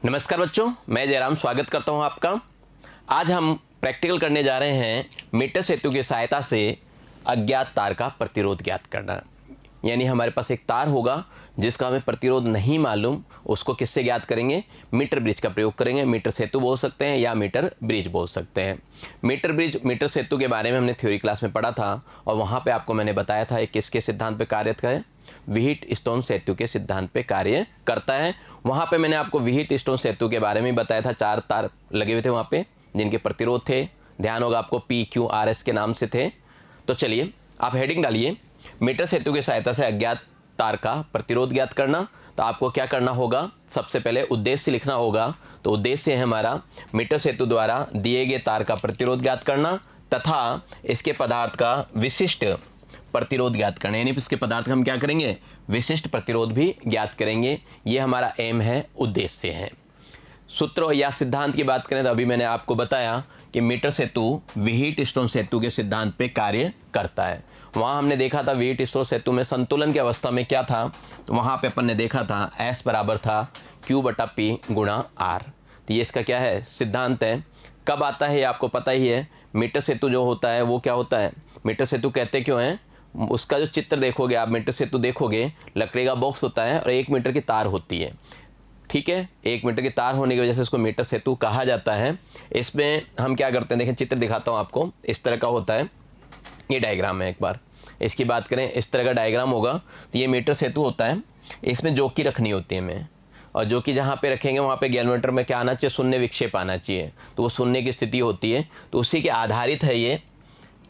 नमस्कार बच्चों, मैं जयराम स्वागत करता हूं आपका। आज हम प्रैक्टिकल करने जा रहे हैं मीटर सेतु की सहायता से अज्ञात तार का प्रतिरोध ज्ञात करना। यानी हमारे पास एक तार होगा जिसका हमें प्रतिरोध नहीं मालूम, उसको किससे ज्ञात करेंगे? मीटर ब्रिज का प्रयोग करेंगे। मीटर सेतु बोल सकते हैं या मीटर ब्रिज बोल सकते हैं। मीटर ब्रिज, मीटर सेतु के बारे में हमने थ्योरी क्लास में पढ़ा था और वहाँ पे आपको मैंने बताया था ये किसके सिद्धांत पे कार्य करता है? व्हीट स्टोन सेतु के सिद्धांत पे कार्य करता है। वहाँ पे मैंने आपको व्हीट स्टोन सेतु के बारे में बताया था। 4 तार लगे हुए थे वहाँ पे जिनके प्रतिरोध थे, ध्यान होगा आपको, PQRS के नाम से थे। तो चलिए आप हेडिंग डालिए, मीटर सेतु की सहायता से अज्ञात तार का प्रतिरोध ज्ञात करना। तो आपको क्या करना होगा? सबसे पहले उद्देश्य लिखना होगा। तो उद्देश्य है हमारा मीटर सेतु द्वारा दिए गए तार का प्रतिरोध ज्ञात करना तथा इसके पदार्थ का विशिष्ट प्रतिरोध ज्ञात करना। यानी इसके पदार्थ का हम क्या करेंगे? विशिष्ट प्रतिरोध भी ज्ञात करेंगे। ये हमारा एम है, उद्देश्य है। सूत्र या सिद्धांत की बात करें तो अभी मैंने आपको बताया कि मीटर सेतु व्हीट स्टोन सेतु के सिद्धांत पे कार्य करता है। वहाँ हमने देखा था व्हीट स्टोन सेतु में संतुलन की अवस्था में क्या था, तो वहाँ पे अपन ने देखा था S बराबर था Q/P गुणा R। तो ये इसका क्या है? सिद्धांत है। कब आता है ये आपको पता ही है। मीटर सेतु जो होता है वो क्या होता है? मीटर सेतु कहते क्यों हैं? उसका जो चित्र देखोगे आप, मीटर सेतु देखोगे, लकड़ी का बॉक्स होता है और 1 मीटर की तार होती है। ठीक है, 1 मीटर की तार होने की वजह से इसको मीटर सेतु कहा जाता है। इसमें हम क्या करते हैं, देखें चित्र दिखाता हूँ आपको। इस तरह का होता है, ये डायग्राम है। एक बार इसकी बात करें, इस तरह का डायग्राम होगा तो ये मीटर सेतु होता है। इसमें जोकी रखनी होती है हमें, और जोकी जहाँ पे रखेंगे वहाँ पे गैल्वेमीटर में क्या आना चाहिए? शून्य विक्षेप आना चाहिए। तो वो शून्य की स्थिति होती है। तो उसी के आधारित है ये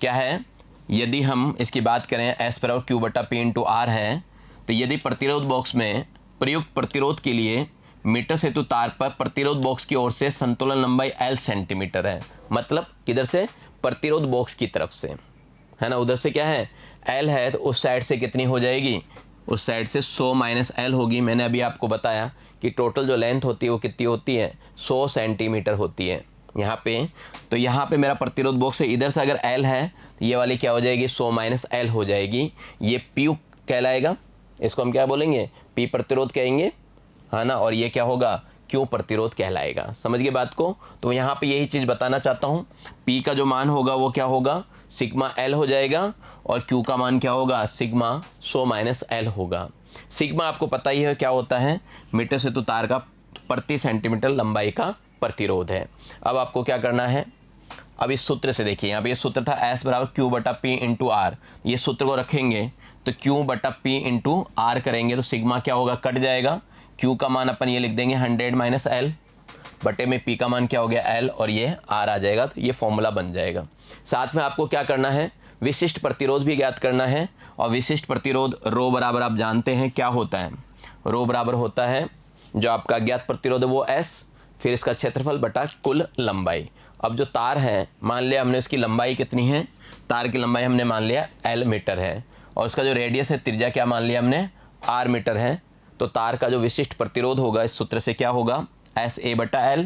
क्या है। यदि हम इसकी बात करें S बराबर Q/P/R है, तो यदि प्रतिरोध बॉक्स में प्रयुक्त प्रतिरोध के लिए मीटर सेतु तार पर प्रतिरोध बॉक्स की ओर से संतुलन लंबाई L सेंटीमीटर है, मतलब किधर से? प्रतिरोध बॉक्स की तरफ से, है ना। उधर से क्या है? L है, तो उस साइड से कितनी हो जाएगी? उस साइड से 100 - L होगी। मैंने अभी आपको बताया कि टोटल जो लेंथ होती है वो कितनी होती है? 100 सेंटीमीटर होती है यहाँ पे। तो यहाँ पे मेरा प्रतिरोध बॉक्स है, इधर से अगर L है तो ये वाली क्या हो जाएगी? 100 - L हो जाएगी। ये P कहलाएगा। इसको हम क्या बोलेंगे? P प्रतिरोध कहेंगे, है ना। और ये क्या होगा? Q प्रतिरोध कहलाएगा। समझ गए बात को? तो यहाँ पे यही चीज़ बताना चाहता हूँ। P का जो मान होगा वो क्या होगा? सिग्मा L हो जाएगा। और Q का मान क्या होगा? सिग्मा 100 - L होगा। सिग्मा आपको पता ही है क्या होता है? मीटर सेतु तार का प्रति सेंटीमीटर लंबाई का प्रतिरोध है। अब आपको क्या करना है? अब इस सूत्र से देखिए, यहाँ पे ये सूत्र था S बराबर Q/P/R। ये सूत्र को रखेंगे तो Q/P/R करेंगे तो सिग्मा क्या होगा? कट जाएगा। Q का मान अपन ये लिख देंगे 100 - L बटे में P का मान क्या हो गया? L, और ये R आ जाएगा। तो ये फॉर्मूला बन जाएगा। साथ में आपको क्या करना है? विशिष्ट प्रतिरोध भी ज्ञात करना है। और विशिष्ट प्रतिरोध रो बराबर आप जानते हैं क्या होता है? रो बराबर होता है जो आपका ज्ञात प्रतिरोध है वो S, फिर इसका क्षेत्रफल बटा कुल लंबाई। अब जो तार है, मान लिया हमने इसकी लंबाई कितनी है? तार की लंबाई हमने मान लिया L मीटर है, और उसका जो रेडियस है, त्रिज्या क्या मान लिया हमने? R मीटर है। तो तार का जो विशिष्ट प्रतिरोध होगा इस सूत्र से क्या होगा? SA/L।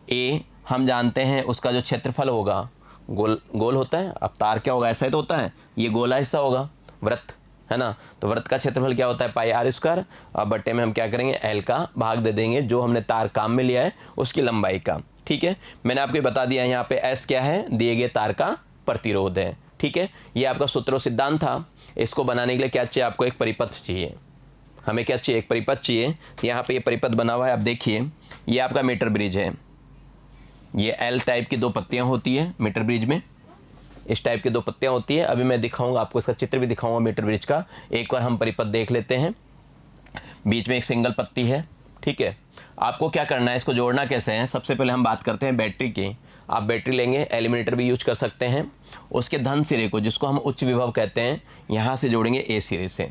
A हम जानते हैं उसका जो क्षेत्रफल होगा, गोल गोल होता है। अब तार क्या होगा? ऐसा ही तो होता है, ये गोला हिस्सा होगा, वृत्त, है ना। तो वृत्त का क्षेत्रफल क्या होता है? πr²। अब बट्टे में हम क्या करेंगे? L का भाग दे देंगे जो हमने तार काम में लिया है उसकी लंबाई का। ठीक है, मैंने आपको बता दिया यहाँ पे S क्या है? दिए गए तार का प्रतिरोध है। ठीक है, ये आपका सूत्र सिद्धांत था। इसको बनाने के लिए क्या चाहिए आपको? एक परिपथ चाहिए। हमें क्या चाहिए? एक परिपथ चाहिए। यहाँ पे ये परिपथ बना हुआ है, आप देखिए। ये आपका मीटर ब्रिज है। ये L टाइप की 2 पत्तियाँ होती है मीटर ब्रिज में, इस टाइप की 2 पत्तियाँ होती है। अभी मैं दिखाऊंगा आपको, इसका चित्र भी दिखाऊंगा मीटर ब्रिज का। एक बार हम परिपथ देख लेते हैं। बीच में एक सिंगल पत्ती है। ठीक है, आपको क्या करना है? इसको जोड़ना कैसे है? सबसे पहले हम बात करते हैं बैटरी की। आप बैटरी लेंगे, एलिमिनेटर भी यूज कर सकते हैं। उसके धन सिरे को, जिसको हम उच्च विभव कहते हैं, यहाँ से जोड़ेंगे A सिरे से।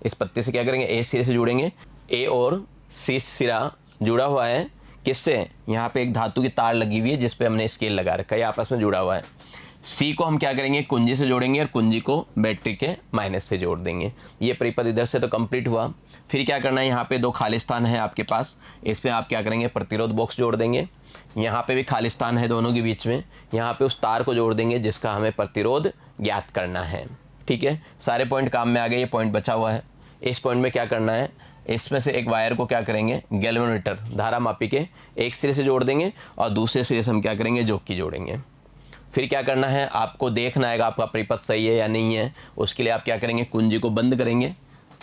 इस पत्ते से क्या करेंगे? A सिरे से जोड़ेंगे। A और C सिरा जुड़ा हुआ है किससे? यहाँ पे एक धातु की तार लगी हुई है जिस पे हमने स्केल लगा रखा है, ये आपस में जुड़ा हुआ है। C को हम क्या करेंगे? कुंजी से जोड़ेंगे, और कुंजी को बैटरी के माइनस से जोड़ देंगे। ये परिपथ इधर से तो कंप्लीट हुआ। फिर क्या करना है? यहाँ पे 2 खाली स्थान है आपके पास, इस पे आप क्या करेंगे? प्रतिरोध बॉक्स जोड़ देंगे। यहाँ पे भी खाली स्थान है दोनों के बीच में, यहाँ पे उस तार को जोड़ देंगे जिसका हमें प्रतिरोध ज्ञात करना है। ठीक है, सारे पॉइंट काम में आ गए। ये पॉइंट बचा हुआ है। इस पॉइंट में क्या करना है? इसमें से एक वायर को क्या करेंगे, गैल्वेनोमीटर धारा मापी के एक सिरे से जोड़ देंगे और दूसरे सिरे से हम क्या करेंगे, जोकी जोड़ेंगे। फिर क्या करना है, आपको देखना है आपका परिपथ सही है या नहीं है। उसके लिए आप क्या करेंगे, कुंजी को बंद करेंगे।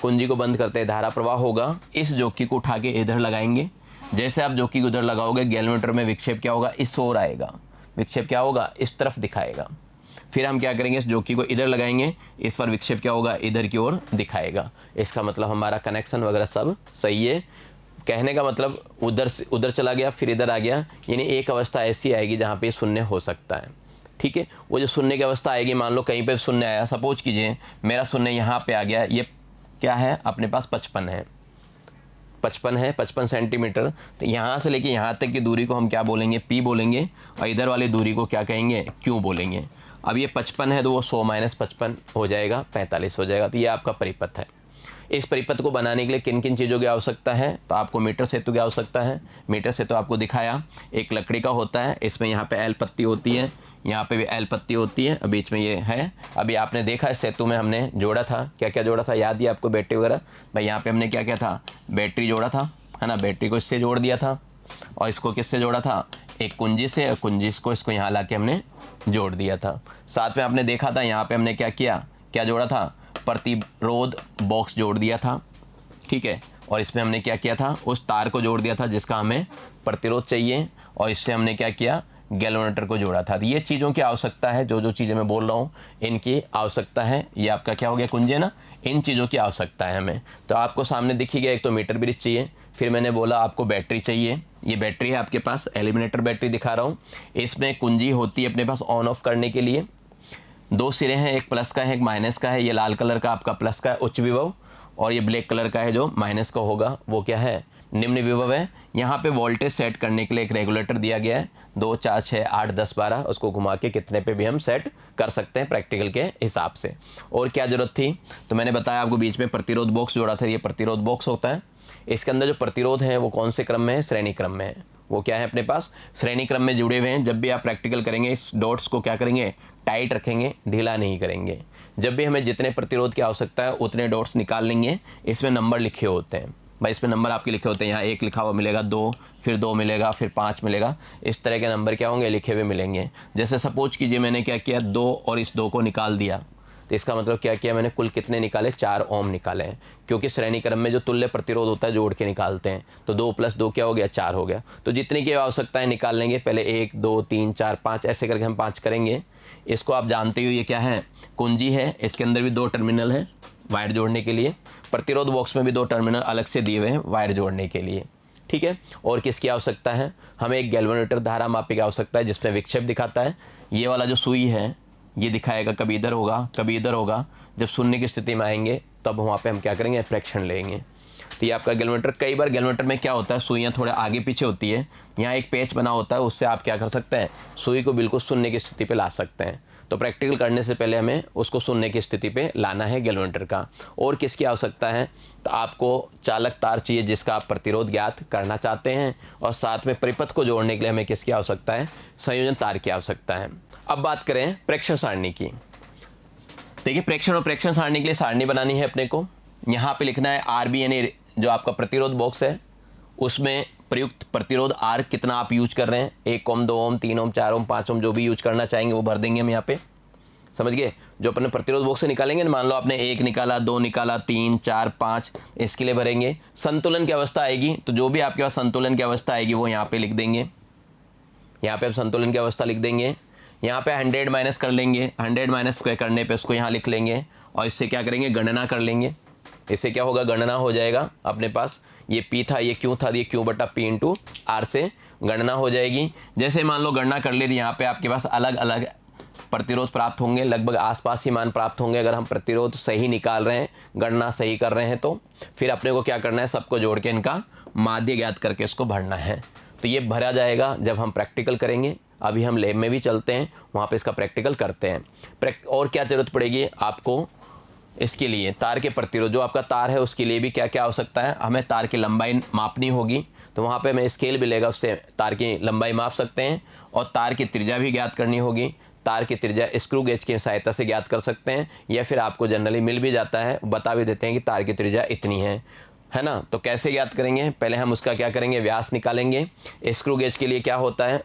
कुंजी को बंद करते धारा प्रवाह होगा, इस जोकी को उठा के इधर लगाएंगे। जैसे आप जोकी को उधर लगाओगे, गैल्वेनोमीटर में विक्षेप क्या होगा, इस ओर आएगा। विक्षेप क्या होगा, इस तरफ दिखाएगा। फिर हम क्या करेंगे, इस जोकी को इधर लगाएंगे, इस पर विक्षेप क्या होगा, इधर की ओर दिखाएगा। इसका मतलब हमारा कनेक्शन वगैरह सब सही है। कहने का मतलब उधर से उधर चला गया, फिर इधर आ गया, यानी एक अवस्था ऐसी आएगी जहाँ पे शून्य हो सकता है। ठीक है, वो जो शून्य की अवस्था आएगी, मान लो कहीं पे शून्य आया, सपोज कीजिए मेरा शून्य यहाँ पे आ गया, ये क्या है अपने पास 55 है, 55 सेंटीमीटर। तो यहाँ से लेके यहाँ तक की दूरी को हम क्या बोलेंगे, P बोलेंगे, और इधर वाली दूरी को क्या कहेंगे, Q बोलेंगे। अब ये 55 है तो वो 100 - 55 हो जाएगा, 45 हो जाएगा। तो ये आपका परिपथ है। इस परिपथ को बनाने के लिए किन किन चीज़ों की आवश्यकता है, तो आपको मीटर सेतु की आवश्यकता है। मीटर सेतु आपको दिखाया, एक लकड़ी का होता है, इसमें यहाँ पे एल पत्ती होती है, यहाँ पे भी एल पत्ती होती है, बीच में ये है। अभी आपने देखा है सेतु में हमने जोड़ा था, क्या क्या जोड़ा था, याद ही आपको, बैटरी वगैरह। भाई यहाँ पे हमने क्या क्या था, बैटरी जोड़ा था, है ना, बैटरी को इससे जोड़ दिया था, और इसको किससे जोड़ा था, एक कुंजी से, और कुंजी को इसको यहाँ ला के हमने जोड़ दिया था। साथ में आपने देखा था यहाँ पे हमने क्या किया, क्या जोड़ा था, प्रतिरोध बॉक्स जोड़ दिया था। ठीक है, और इसमें हमने क्या किया था, उस तार को जोड़ दिया था जिसका हमें प्रतिरोध चाहिए, और इससे हमने क्या किया, गैल्वेनोमीटर को जोड़ा था। तो ये चीज़ों की आवश्यकता है, जो जो चीज़ें मैं बोल रहा हूँ इनकी आवश्यकता है। ये आपका क्या हो गया, कुंजी है ना, इन चीज़ों की आवश्यकता है हमें। तो आपको सामने दिख ही गया, एक तो मीटर ब्रिज चाहिए, फिर मैंने बोला आपको बैटरी चाहिए। ये बैटरी है आपके पास, एलिमिनेटर बैटरी दिखा रहा हूँ। इसमें कुंजी होती है अपने पास ऑन ऑफ करने के लिए। दो सिरे हैं, एक प्लस का है, एक माइनस का है। ये लाल कलर का आपका प्लस का है, उच्च विभव, और ये ब्लैक कलर का है जो माइनस का होगा, वो क्या है, निम्न विभव है। यहाँ पे वोल्टेज सेट करने के लिए एक रेगुलेटर दिया गया है, 2, 4, 6, 8, 10, 12, उसको घुमा के कितने पे भी हम सेट कर सकते हैं प्रैक्टिकल के हिसाब से। और क्या जरूरत थी, तो मैंने बताया आपको बीच में प्रतिरोध बॉक्स जोड़ा था, ये प्रतिरोध बॉक्स होता है। इसके अंदर जो प्रतिरोध है वो कौन से क्रम में है, श्रेणी क्रम में है। वो क्या है अपने पास, श्रेणी क्रम में जुड़े हुए हैं। जब भी आप प्रैक्टिकल करेंगे, इस डॉट्स को क्या करेंगे, टाइट रखेंगे, ढीला नहीं करेंगे। जब भी हमें जितने प्रतिरोध की आवश्यकता है उतने डॉट्स निकाल लेंगे। इसमें नंबर लिखे होते हैं भाई, इसमें नंबर आपके लिखे होते हैं। यहाँ 1 लिखा हुआ मिलेगा, 2, फिर 2 मिलेगा, फिर 5 मिलेगा। इस तरह के नंबर क्या होंगे, लिखे हुए मिलेंगे। जैसे सपोज कीजिए मैंने क्या किया, 2 और इस 2 को निकाल दिया, तो इसका मतलब क्या किया मैंने, कुल कितने निकाले, 4 ओम निकाले हैं। क्योंकि श्रेणी क्रम में जो तुल्य प्रतिरोध होता है जोड़ के निकालते हैं, तो 2 + 2 क्या हो गया, 4 हो गया। तो जितने की आवश्यकता है निकाल लेंगे, पहले 1, 2, 3, 4, 5 ऐसे करके हम 5 करेंगे। इसको आप जानते हो ये क्या है, कुंजी है। इसके अंदर भी 2 टर्मिनल है वायर जोड़ने के लिए। प्रतिरोध बॉक्स में भी 2 टर्मिनल अलग से दिए हुए हैं वायर जोड़ने के लिए। ठीक है, और किसकी आवश्यकता है, हमें एक गैल्वेनोमीटर धारा मापी की आवश्यकता है, जिसमें विक्षेप दिखाता है। ये वाला जो सुई है ये दिखाएगा, कभी इधर होगा कभी इधर होगा। जब शून्य की स्थिति में आएंगे तब वहाँ पे हम क्या करेंगे, फ्रैक्शन लेंगे। तो ये आपका गैल्वेनोमीटर, कई बार गैल्वेनोमीटर में क्या होता है, सुइयाँ थोड़े आगे पीछे होती है, यहाँ एक पेच बना होता है, उससे आप क्या कर सकते हैं, सुई को बिल्कुल शून्य की स्थिति पे ला सकते हैं। तो प्रैक्टिकल करने से पहले हमें उसको शून्य की स्थिति पे लाना है गैल्वेनोमीटर का। और किसकी आवश्यकता है, तो आपको चालक तार चाहिए जिसका आप प्रतिरोध ज्ञात करना चाहते हैं, और साथ में परिपथ को जोड़ने के लिए हमें किसकी आवश्यकता है, संयोजन तार की आवश्यकता है। अब बात करें प्रेक्षण सारणी की। देखिए, प्रेक्षण और प्रेक्षण सारणी के लिए सारणी बनानी है अपने को। यहाँ पे लिखना है RB, यानी जो आपका प्रतिरोध बॉक्स है उसमें प्रयुक्त प्रतिरोध R कितना आप यूज कर रहे हैं, 1 ओम, 2 ओम, 3 ओम, 4 ओम, 5 ओम, जो भी यूज करना चाहेंगे वो भर देंगे हम यहाँ पे। समझ गए, जो अपने प्रतिरोध बॉक्स से निकालेंगे, मान लो आपने 1 निकाला, 2 निकाला, 3, 4, 5, इसके लिए भरेंगे। संतुलन की अवस्था आएगी तो जो भी आपके पास संतुलन की अवस्था आएगी वो यहाँ पे लिख देंगे। यहाँ पे हम संतुलन की अवस्था लिख देंगे। यहाँ पे 100 माइनस कर लेंगे, 100 माइनस करने पे उसको यहाँ लिख लेंगे, और इससे क्या करेंगे, गणना कर लेंगे। इससे क्या होगा, गणना हो जाएगा अपने पास। ये P था, ये Q था, ये Q/P × R से गणना हो जाएगी। जैसे मान लो गणना कर ले, यहाँ पे आपके पास अलग अलग प्रतिरोध प्राप्त होंगे, लगभग आसपास ही मान प्राप्त होंगे। अगर हम प्रतिरोध सही निकाल रहे हैं, गणना सही कर रहे हैं, तो फिर अपने को क्या करना है, सबको जोड़ के इनका माध्य ज्ञात करके इसको भरना है। तो ये भरा जाएगा जब हम प्रैक्टिकल करेंगे। अभी हम लैब में भी चलते हैं, वहाँ पे इसका प्रैक्टिकल करते हैं। और क्या ज़रूरत पड़ेगी आपको इसके लिए, तार के प्रतिरोध, जो आपका तार है उसके लिए भी क्या क्या आवश्यकता है, हमें तार की लंबाई मापनी होगी। तो वहाँ पे हमें स्केल भी लेगा, उससे तार की लंबाई माप सकते हैं। और तार की त्रिज्या भी ज्ञात करनी होगी। तार की त्रिज्या स्क्रू गेज की सहायता से ज्ञात कर सकते हैं, या फिर आपको जनरली मिल भी जाता है, बता भी देते हैं कि तार की त्रिज्या इतनी है है ना। तो कैसे ज्ञात करेंगे, पहले हम उसका क्या करेंगे, व्यास निकालेंगे। स्क्रू गेज के लिए क्या होता है,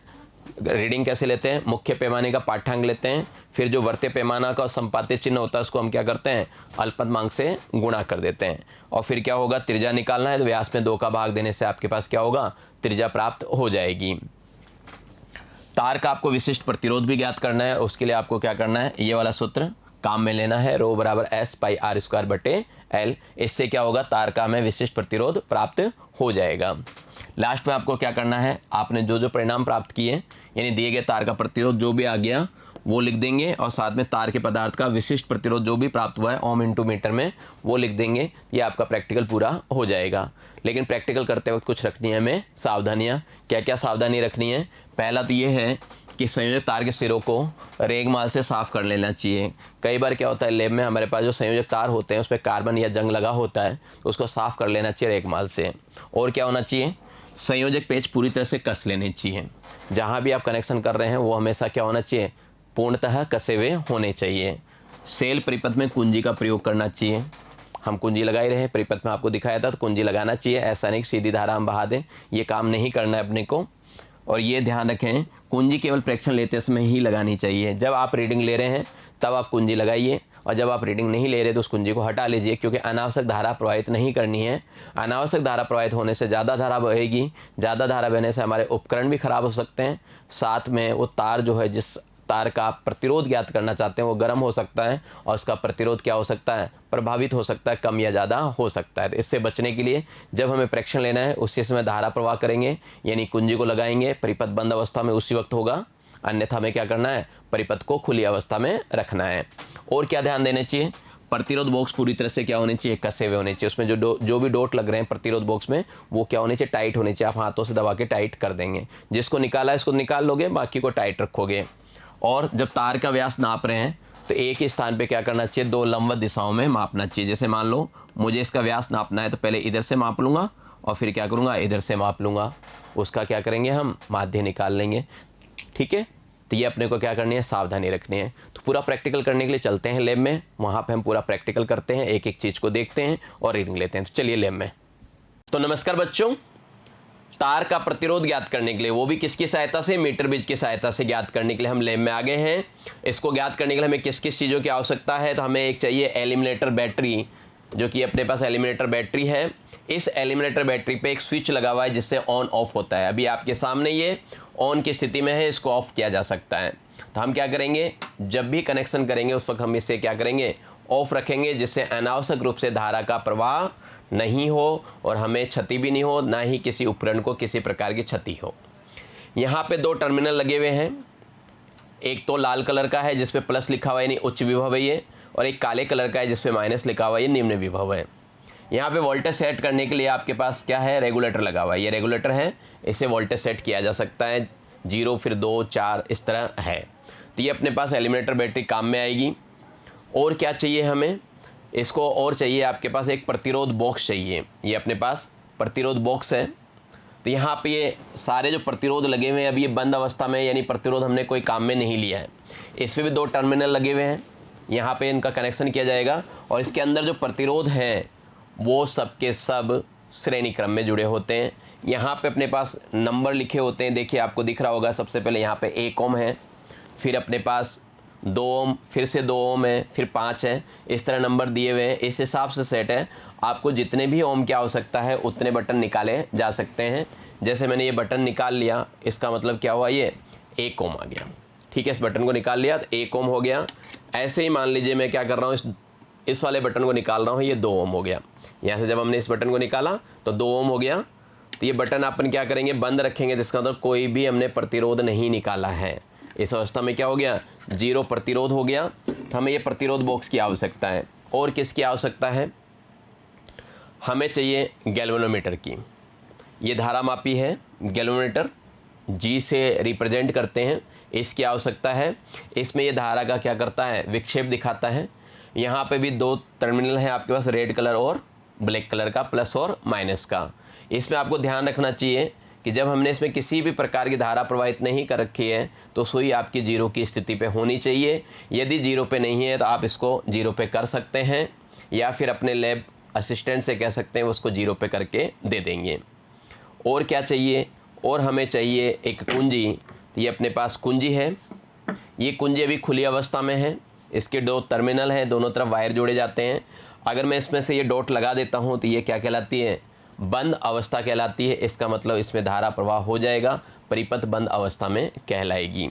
रीडिंग कैसे लेते हैं, मुख्य पैमाने का पाठ्यांक लेते हैं, फिर जो वर्त्य पैमाना का संपात्य चिन्ह होता है उसको हम क्या करते हैं, अल्पतमांक से गुणा कर देते हैं। और फिर क्या होगा, त्रिज्या निकालना है, तो व्यास में 2 का भाग देने से आपके पास क्या होगा, त्रिज्या प्राप्त हो जाएगी। तार का आपको विशिष्ट प्रतिरोध भी ज्ञात करना है, उसके लिए आपको क्या करना है, ये वाला सूत्र काम में लेना है, रो बराबर एस पाई आर स्क्वायर बटे एल। इससे क्या होगा, तार का हमें विशिष्ट प्रतिरोध प्राप्त हो जाएगा। लास्ट में आपको क्या करना है, आपने जो जो परिणाम प्राप्त किए, यानी दिए गए तार का प्रतिरोध जो भी आ गया वो लिख देंगे, और साथ में तार के पदार्थ का विशिष्ट प्रतिरोध जो भी प्राप्त हुआ है ओम इंटू मीटर में वो लिख देंगे। ये आपका प्रैक्टिकल पूरा हो जाएगा। लेकिन प्रैक्टिकल करते वक्त कुछ रखनी है हमें सावधानियाँ। क्या क्या सावधानी रखनी है, पहला तो ये है कि संयोजक तार के सिरों को रेगमाल से साफ़ कर लेना चाहिए। कई बार क्या होता है, लेब में हमारे पास जो संयोजक तार होते हैं उस पर कार्बन या जंग लगा होता है, तो उसको साफ़ कर लेना चाहिए रेगमाल से। और क्या होना चाहिए, संयोजक पेच पूरी तरह से कस लेने चाहिए। जहाँ भी आप कनेक्शन कर रहे हैं वो हमेशा क्या होना चाहिए, पूर्णतः कसे हुए होने चाहिए। सेल परिपथ में कुंजी का प्रयोग करना चाहिए। हम कुंजी लगा ही रहे हैं, परिपथ में आपको दिखाया था, तो कुंजी लगाना चाहिए, ऐसा नहीं सीधी धारा हम बहा दें, ये काम नहीं करना है अपने को। और ये ध्यान रखें, कुंजी केवल प्रेक्षण लेते समय ही लगानी चाहिए। जब आप रीडिंग ले रहे हैं तब आप कुंजी लगाइए, और जब आप रीडिंग नहीं ले रहे तो उस कुंजी को हटा लीजिए, क्योंकि अनावश्यक धारा प्रवाहित नहीं करनी है। अनावश्यक धारा प्रवाहित होने से ज़्यादा धारा बहेगी, ज़्यादा धारा बहने से हमारे उपकरण भी खराब हो सकते हैं, साथ में वो तार जो है, जिस तार का प्रतिरोध ज्ञात करना चाहते हैं वो गर्म हो सकता है, और उसका प्रतिरोध क्या हो सकता है, प्रभावित हो सकता है, कम या ज़्यादा हो सकता है। तो इससे बचने के लिए जब हमें प्रेक्षण लेना है उसी समय धारा प्रवाह करेंगे, यानी कुंजी को लगाएंगे, परिपथ बंद अवस्था में उसी वक्त होगा, अन्यथा हमें क्या करना है, परिपथ को खुली अवस्था में रखना है। और क्या ध्यान देने चाहिए, प्रतिरोध बॉक्स पूरी तरह से क्या होने चाहिए, कसे हुए होने चाहिए। उसमें जो भी डोट लग रहे हैं प्रतिरोध बॉक्स में वो क्या होने चाहिए, टाइट होने चाहिए। आप हाथों से दबा के टाइट कर देंगे, जिसको निकाला है इसको निकाल लोगे, बाकी को टाइट रखोगे। और जब तार का व्यास नाप रहे हैं तो एक ही स्थान पे क्या करना चाहिए, 2 लंबवत दिशाओं में मापना चाहिए। जैसे मान लो मुझे इसका व्यास नापना है तो पहले इधर से माप लूँगा और फिर क्या करूँगा, इधर से माप लूँगा, उसका क्या करेंगे, हम माध्य निकाल लेंगे। ठीक है, तो ये अपने को क्या करनी है, सावधानी रखनी है। तो पूरा प्रैक्टिकल करने के लिए चलते हैं लैब में, वहाँ पर हम पूरा प्रैक्टिकल करते हैं, एक एक चीज़ को देखते हैं और रीडिंग लेते हैं। तो चलिए लैब में। तो नमस्कार बच्चों, तार का प्रतिरोध ज्ञात करने के लिए, वो भी किसकी सहायता से, मीटर बिज की सहायता से ज्ञात करने के लिए हम लैब में आ गए हैं। इसको ज्ञात करने के लिए हमें किस किस चीज़ों की आवश्यकता है, तो हमें एक चाहिए एलिमिनेटर बैटरी, जो कि अपने पास एलिमिनेटर बैटरी है। इस एलिमिनेटर बैटरी पे एक स्विच लगा हुआ है जिससे ऑन ऑफ होता है। अभी आपके सामने ये ऑन की स्थिति में है, इसको ऑफ किया जा सकता है। तो हम क्या करेंगे, जब भी कनेक्शन करेंगे उस वक्त हम इसे क्या करेंगे, ऑफ रखेंगे, जिससे अनावश्यक रूप से धारा का प्रवाह नहीं हो और हमें क्षति भी नहीं हो, ना ही किसी उपकरण को किसी प्रकार की क्षति हो। यहाँ पे 2 टर्मिनल लगे हुए हैं, एक तो लाल कलर का है जिस पे प्लस लिखा हुआ है, यानी उच्च विभव है ये, और एक काले कलर का है जिस पे माइनस लिखा हुआ है, ये निम्न विभव है। यहाँ पे वोल्टेज सेट करने के लिए आपके पास क्या है, रेगुलेटर लगा हुआ है, ये रेगुलेटर है, इसे वोल्टेज सेट किया जा सकता है, 0 फिर 2 4 इस तरह है। तो ये अपने पास एलिमिनेटर बैटरी काम में आएगी। और क्या चाहिए हमें, इसको और चाहिए आपके पास एक प्रतिरोध बॉक्स चाहिए। ये अपने पास प्रतिरोध बॉक्स है, तो यहाँ पे ये सारे जो प्रतिरोध लगे हुए हैं अभी ये बंद अवस्था में, यानी प्रतिरोध हमने कोई काम में नहीं लिया है। इस पर भी 2 टर्मिनल लगे हुए हैं, यहाँ पे इनका कनेक्शन किया जाएगा, और इसके अंदर जो प्रतिरोध हैं वो सब के सब श्रेणी क्रम में जुड़े होते हैं। यहाँ पे अपने पास नंबर लिखे होते हैं, देखिए आपको दिख रहा होगा, सबसे पहले यहाँ पे 1 ओम है, फिर अपने पास 2 ओम, फिर से 2 ओम है, फिर 5 है, इस तरह नंबर दिए हुए हैं, इस हिसाब से सेट है। आपको जितने भी ओम की आवश्यकता है उतने बटन निकाले जा सकते हैं। जैसे मैंने ये बटन निकाल लिया, इसका मतलब क्या हुआ, ये 1 ओम आ गया। ठीक है, इस बटन को निकाल लिया तो 1 ओम हो गया। ऐसे ही मान लीजिए मैं क्या कर रहा हूँ, इस वाले बटन को निकाल रहा हूँ, ये 2 ओम हो गया। यहाँ से जब हमने इस बटन को निकाला तो 2 ओम हो गया, तो ये बटन अपन क्या करेंगे, बंद रखेंगे, जिसका मतलब कोई भी हमने प्रतिरोध नहीं निकाला है। इस अवस्था में क्या हो गया, 0 प्रतिरोध हो गया। तो हमें ये प्रतिरोध बॉक्स की आवश्यकता है। और किसकी आवश्यकता है, हमें चाहिए गैल्वेनोमीटर की। ये धारा मापी है, गैल्वेनोमीटर G से रिप्रेजेंट करते हैं, इसकी आवश्यकता है। इसमें ये धारा का क्या करता है, विक्षेप दिखाता है। यहाँ पे भी 2 टर्मिनल हैं आपके पास, रेड कलर और ब्लैक कलर का, प्लस और माइनस का। इसमें आपको ध्यान रखना चाहिए कि जब हमने इसमें किसी भी प्रकार की धारा प्रवाहित नहीं कर रखी है तो सुई आपकी 0 की स्थिति पे होनी चाहिए। यदि 0 पे नहीं है तो आप इसको 0 पे कर सकते हैं, या फिर अपने लैब असिस्टेंट से कह सकते हैं उसको 0 पे करके दे देंगे। और क्या चाहिए, और हमें चाहिए एक कुंजी। तो ये अपने पास कुंजी है, ये कुंजी अभी खुली अवस्था में है, इसके 2 टर्मिनल हैं, दोनों तरफ वायर जोड़े जाते हैं। अगर मैं इसमें से ये डॉट लगा देता हूँ तो ये क्या कहलाती है, बंद अवस्था कहलाती है। इसका मतलब इसमें धारा प्रवाह हो जाएगा, परिपथ बंद अवस्था में कहलाएगी।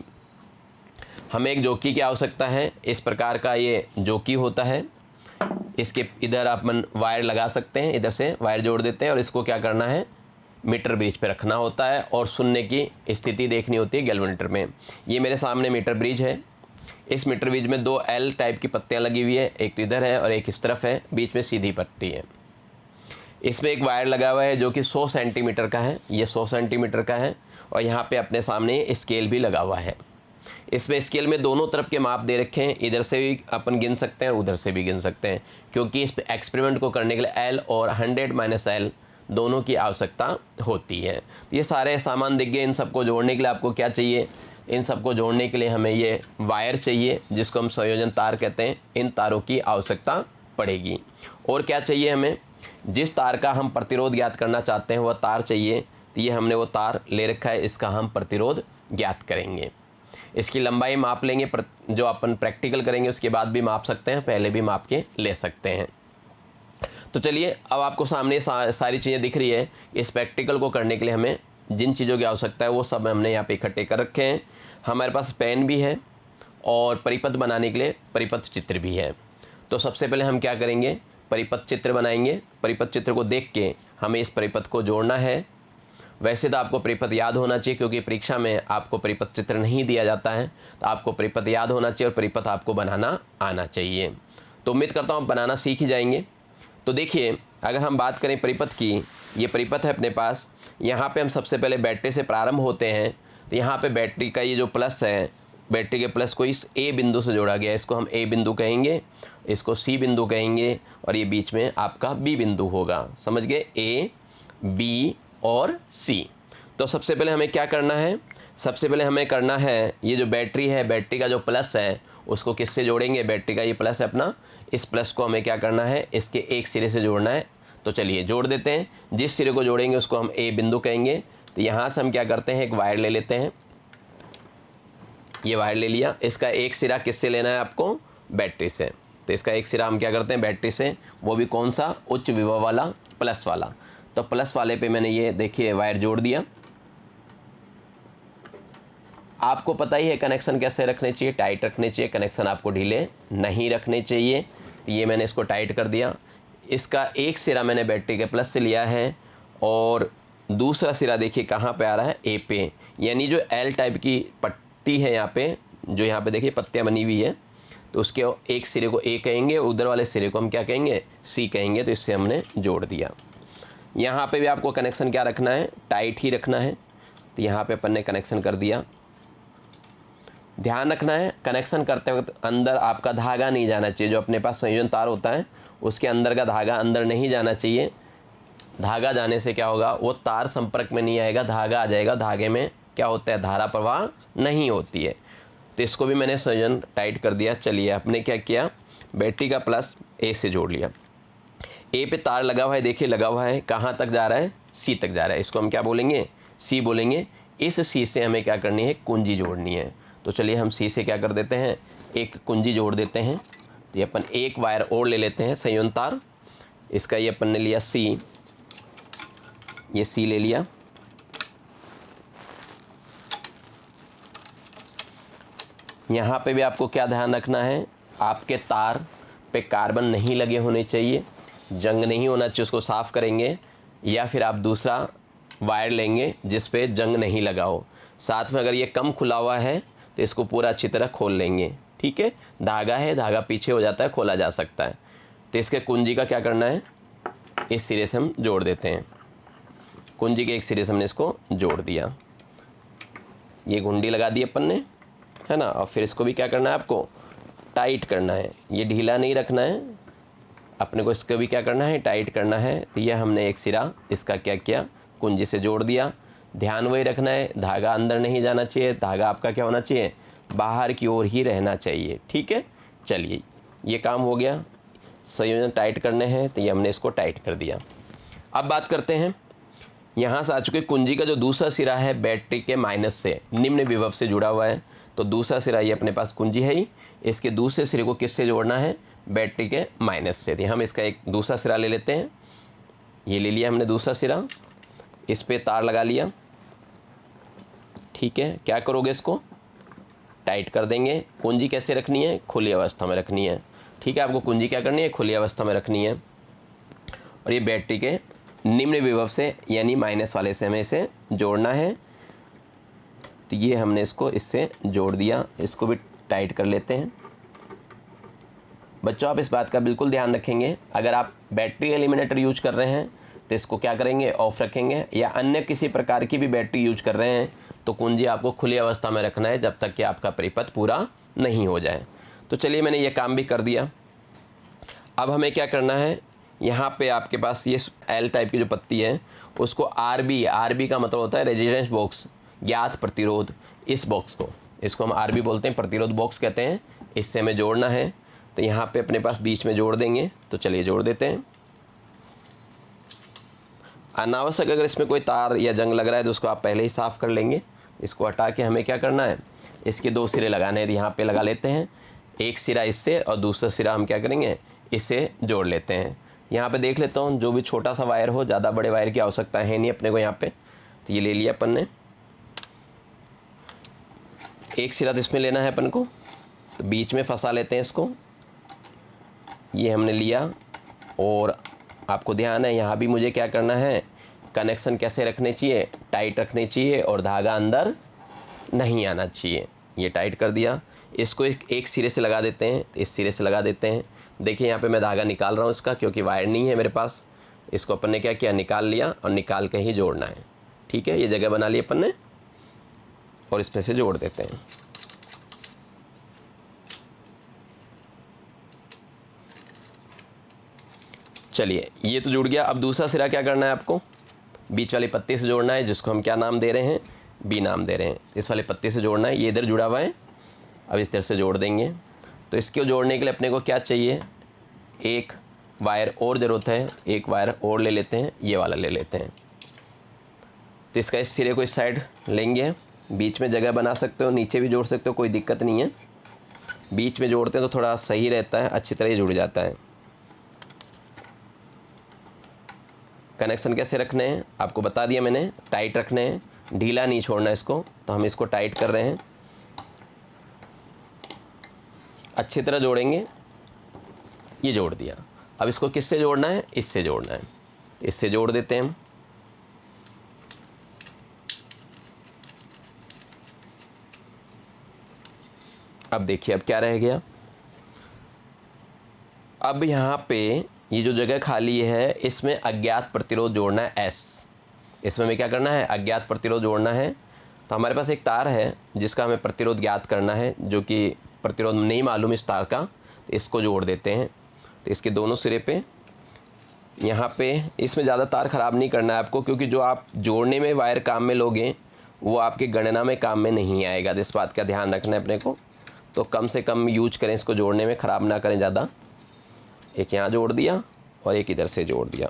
हमें एक जोकी की आवश्यकता है, इस प्रकार का ये जोकी होता है। इसके इधर अपन वायर लगा सकते हैं, इधर से वायर जोड़ देते हैं और इसको क्या करना है, मीटर ब्रिज पे रखना होता है और सुनने की स्थिति देखनी होती है गैल्वेनोमीटर में। ये मेरे सामने मीटर ब्रिज है, इस मीटर ब्रिज में 2 एल टाइप की पत्तियां लगी हुई है, एक तो इधर है और एक इस तरफ है, बीच में सीधी पत्ती है। इसमें एक वायर लगा हुआ है जो कि 100 सेंटीमीटर का है, ये 100 सेंटीमीटर का है और यहाँ पे अपने सामने स्केल भी लगा हुआ है। इसमें स्केल में दोनों तरफ के माप दे रखे हैं, इधर से भी अपन गिन सकते हैं और उधर से भी गिन सकते हैं, क्योंकि इस एक्सपेरिमेंट को करने के लिए एल और 100 - एल दोनों की आवश्यकता होती है। ये सारे सामान दिख गए। इन सबको जोड़ने के लिए आपको क्या चाहिए, इन सबको जोड़ने के लिए हमें ये वायर चाहिए जिसको हम संयोजन तार कहते हैं, इन तारों की आवश्यकता पड़ेगी। और क्या चाहिए, हमें जिस तार का हम प्रतिरोध ज्ञात करना चाहते हैं वह तार चाहिए। तो ये हमने वो तार ले रखा है, इसका हम प्रतिरोध ज्ञात करेंगे। इसकी लंबाई माप लेंगे, जो अपन प्रैक्टिकल करेंगे उसके बाद भी माप सकते हैं, पहले भी माप के ले सकते हैं। तो चलिए, अब आपको सामने सारी चीज़ें दिख रही है। इस प्रैक्टिकल को करने के लिए हमें जिन चीज़ों की आवश्यकता है वो सब हमने यहाँ पे इकट्ठे कर रखे हैं। हमारे पास पेन भी है और परिपथ बनाने के लिए परिपथ चित्र भी है। तो सबसे पहले हम क्या करेंगे, परिपथ चित्र बनाएंगे। परिपथ चित्र को देख के हमें इस परिपथ को जोड़ना है। वैसे तो आपको परिपथ याद होना चाहिए, क्योंकि परीक्षा में आपको परिपथ चित्र नहीं दिया जाता है, तो आपको परिपथ याद होना चाहिए और परिपथ आपको बनाना आना चाहिए। तो उम्मीद करता हूँ बनाना सीख ही जाएंगे। तो देखिए, अगर हम बात करें परिपथ की, ये परिपथ है अपने पास। यहाँ पे हम सबसे पहले बैटरी से प्रारंभ होते हैं। तो यहाँ पे बैटरी का ये जो प्लस है, बैटरी के प्लस को इस ए बिंदु से जोड़ा गया है, इसको हम ए बिंदु कहेंगे, इसको सी बिंदु कहेंगे और ये बीच में आपका बी बिंदु होगा। समझ गए, ए, बी और सी। तो सबसे पहले हमें क्या करना है, सबसे पहले हमें करना है, ये जो बैटरी है, बैटरी का जो प्लस है उसको किससे जोड़ेंगे, बैटरी का ये प्लस है अपना, इस प्लस को हमें क्या करना है, इसके एक सिरे से जोड़ना है। तो चलिए जोड़ देते हैं। जिस सिरे को जोड़ेंगे उसको हम ए बिंदु कहेंगे। तो यहाँ से हम क्या करते हैं, एक वायर ले लेते हैं। ये वायर ले लिया, इसका एक सिरा किससे लेना है आपको, बैटरी से। तो इसका एक सिरा हम क्या करते हैं, बैटरी से, वो भी कौन सा, उच्च विभव वाला, प्लस वाला। तो प्लस वाले पे मैंने ये देखिए वायर जोड़ दिया। आपको पता ही है कनेक्शन कैसे रखने चाहिए, टाइट रखने चाहिए, कनेक्शन आपको ढीले नहीं रखने चाहिए। तो ये मैंने इसको टाइट कर दिया। इसका एक सिरा मैंने बैटरी के प्लस से लिया है और दूसरा सिरा देखिए कहाँ पे आ रहा है, ए पे। यानी जो एल टाइप की पट्टी है यहाँ पे, जो यहाँ पे देखिए पत्तियाँ बनी हुई है, तो उसके एक सिरे को ए कहेंगे, उधर वाले सिरे को हम क्या कहेंगे, सी कहेंगे। तो इससे हमने जोड़ दिया। यहाँ पे भी आपको कनेक्शन क्या रखना है, टाइट ही रखना है। तो यहाँ पे अपन ने कनेक्शन कर दिया। ध्यान रखना है, कनेक्शन करते वक्त अंदर आपका धागा नहीं जाना चाहिए। जो अपने पास संयोजन तार होता है उसके अंदर का धागा अंदर नहीं जाना चाहिए। धागा जाने से क्या होगा, वो तार संपर्क में नहीं आएगा, धागा आ जाएगा। धागे में क्या होता है, धारा प्रवाह नहीं होती है। तो इसको भी मैंने संयोजन टाइट कर दिया। चलिए, आपने क्या किया, बैटरी का प्लस ए से जोड़ लिया। ए पे तार लगा हुआ है, देखिए लगा हुआ है, कहाँ तक जा रहा है, सी तक जा रहा है। इसको हम क्या बोलेंगे, सी बोलेंगे। इस सी से हमें क्या करनी है, कुंजी जोड़नी है। तो चलिए हम सी से क्या कर देते हैं, एक कुंजी जोड़ देते हैं। तो ये अपन एक वायर और ले लेते हैं संयोजन तार। इसका ये अपन ने लिया सी, ये सी ले लिया। यहाँ पे भी आपको क्या ध्यान रखना है, आपके तार पे कार्बन नहीं लगे होने चाहिए, जंग नहीं होना चाहिए, उसको साफ़ करेंगे। या फिर आप दूसरा वायर लेंगे जिस पे जंग नहीं लगा हो। साथ में अगर ये कम खुला हुआ है तो इसको पूरा अच्छी तरह खोल लेंगे। ठीक है, धागा है, धागा पीछे हो जाता है, खोला जा सकता है। तो इसके कुंजी का क्या करना है, इस सिरे से हम जोड़ देते हैं। कुंजी के एक सिरे से हमने इसको जोड़ दिया, ये घुंडी लगा दी अपन ने, है ना। और फिर इसको भी क्या करना है, आपको टाइट करना है। ये ढीला नहीं रखना है अपने को, इसको भी क्या करना है, टाइट करना है। तो ये हमने एक सिरा इसका क्या किया, कुंजी से जोड़ दिया। ध्यान वही रखना है, धागा अंदर नहीं जाना चाहिए, धागा आपका क्या होना चाहिए, बाहर की ओर ही रहना चाहिए। ठीक है, चलिए ये काम हो गया। संयोजन टाइट करने हैं तो ये हमने इसको टाइट कर दिया। अब बात करते हैं, यहाँ से आ चुके कुंजी का जो दूसरा सिरा है बैटरी के माइनस से निम्न विभव से जुड़ा हुआ है, तो दूसरा सिरा ये अपने पास कुंजी है ही, इसके दूसरे सिरे को किससे जोड़ना है, बैटरी के माइनस से। तो हम इसका एक दूसरा सिरा ले लेते हैं, ये ले लिया हमने दूसरा सिरा, इस पे तार लगा लिया। ठीक है, क्या करोगे, इसको टाइट कर देंगे। कुंजी कैसे रखनी है, खुली अवस्था में रखनी है। ठीक है, आपको कुंजी क्या करनी है, खुली अवस्था में रखनी है। और ये बैटरी के निम्न विभव से यानी माइनस वाले से हमें इसे जोड़ना है। तो ये हमने इसको इससे जोड़ दिया, इसको भी टाइट कर लेते हैं। बच्चों आप इस बात का बिल्कुल ध्यान रखेंगे, अगर आप बैटरी एलिमिनेटर यूज कर रहे हैं तो इसको क्या करेंगे, ऑफ रखेंगे, या अन्य किसी प्रकार की भी बैटरी यूज कर रहे हैं तो कुंजी आपको खुली अवस्था में रखना है जब तक कि आपका परिपथ पूरा नहीं हो जाए। तो चलिए मैंने ये काम भी कर दिया। अब हमें क्या करना है, यहाँ पे आपके पास ये एल टाइप की जो पत्ती है उसको आरबी का मतलब होता है रेजिस्टेंस बॉक्स, ज्ञात प्रतिरोध, इस बॉक्स को, इसको हम आरबी बोलते हैं, प्रतिरोध बॉक्स कहते हैं, इससे हमें जोड़ना है। तो यहाँ पे अपने पास बीच में जोड़ देंगे। तो चलिए जोड़ देते हैं। अनावश्यक अगर इसमें कोई तार या जंग लग रहा है तो उसको आप पहले ही साफ़ कर लेंगे। इसको हटा के हमें क्या करना है, इसके दो सिरे लगाने हैं। यहाँ पे लगा लेते हैं, एक सिरा इससे और दूसरा सिरा हम क्या करेंगे, इससे जोड़ लेते हैं। यहाँ पे देख लेता हूँ जो भी छोटा सा वायर हो, ज़्यादा बड़े वायर की आवश्यकता है नहीं अपने को यहाँ पे। तो ये ले लिया अपन ने, एक सिरा तो इसमें लेना है अपन को, तो बीच में फंसा लेते हैं इसको। ये हमने लिया, और आपको ध्यान है यहाँ भी मुझे क्या करना है, कनेक्शन कैसे रखने चाहिए, टाइट रखने चाहिए और धागा अंदर नहीं आना चाहिए। ये टाइट कर दिया। इसको एक सिरे से लगा देते हैं, इस सिरे से लगा देते हैं। देखिए यहाँ पे मैं धागा निकाल रहा हूँ इसका, क्योंकि वायर नहीं है मेरे पास। इसको अपन ने क्या किया, निकाल लिया, और निकाल के ही जोड़ना है। ठीक है, ये जगह बना ली अपन ने, और इसमें से जोड़ देते हैं। चलिए ये तो जुड़ गया। अब दूसरा सिरा क्या करना है, आपको बीच वाली पत्ती से जोड़ना है, जिसको हम क्या नाम दे रहे हैं, बी नाम दे रहे हैं। इस वाली पत्ती से जोड़ना है, ये इधर जुड़ा हुआ है। अब इस तरह से जोड़ देंगे। तो इसको जोड़ने के लिए अपने को क्या चाहिए, एक वायर और ज़रूरत है, एक वायर और ले लेते हैं, ये वाला ले लेते हैं। तो इसका इस सिरे को इस साइड लेंगे, बीच में जगह बना सकते हो, नीचे भी जोड़ सकते हो, कोई दिक्कत नहीं है। बीच में जोड़ते हैं तो थोड़ा सही रहता है, अच्छी तरह जुड़ जाता है। कनेक्शन कैसे रखने हैं आपको बता दिया मैंने, टाइट रखने हैं, ढीला नहीं छोड़ना इसको। तो हम इसको टाइट कर रहे हैं, अच्छी तरह जोड़ेंगे। ये जोड़ दिया। अब इसको किससे जोड़ना है, इससे जोड़ना है, इससे जोड़ देते हैं हम। अब देखिए अब क्या रह गया, अब यहाँ पे ये जो जगह खाली है इसमें अज्ञात प्रतिरोध जोड़ना है एस। इसमें हमें क्या करना है, अज्ञात प्रतिरोध जोड़ना है। तो हमारे पास एक तार है जिसका हमें प्रतिरोध ज्ञात करना है, जो कि प्रतिरोध नहीं मालूम इस तार का। तो इसको जोड़ देते हैं। तो इसके दोनों सिरे पे यहाँ पे, इसमें ज़्यादा तार ख़राब नहीं करना है आपको, क्योंकि जो आप जोड़ने में वायर काम में लोगे वो आपके गणना में काम में नहीं आएगा। तो इस बात का ध्यान रखना है अपने को। तो कम से कम यूज करें इसको, जोड़ने में ख़राब ना करें ज़्यादा। एक यहाँ जोड़ दिया और एक इधर से जोड़ दिया।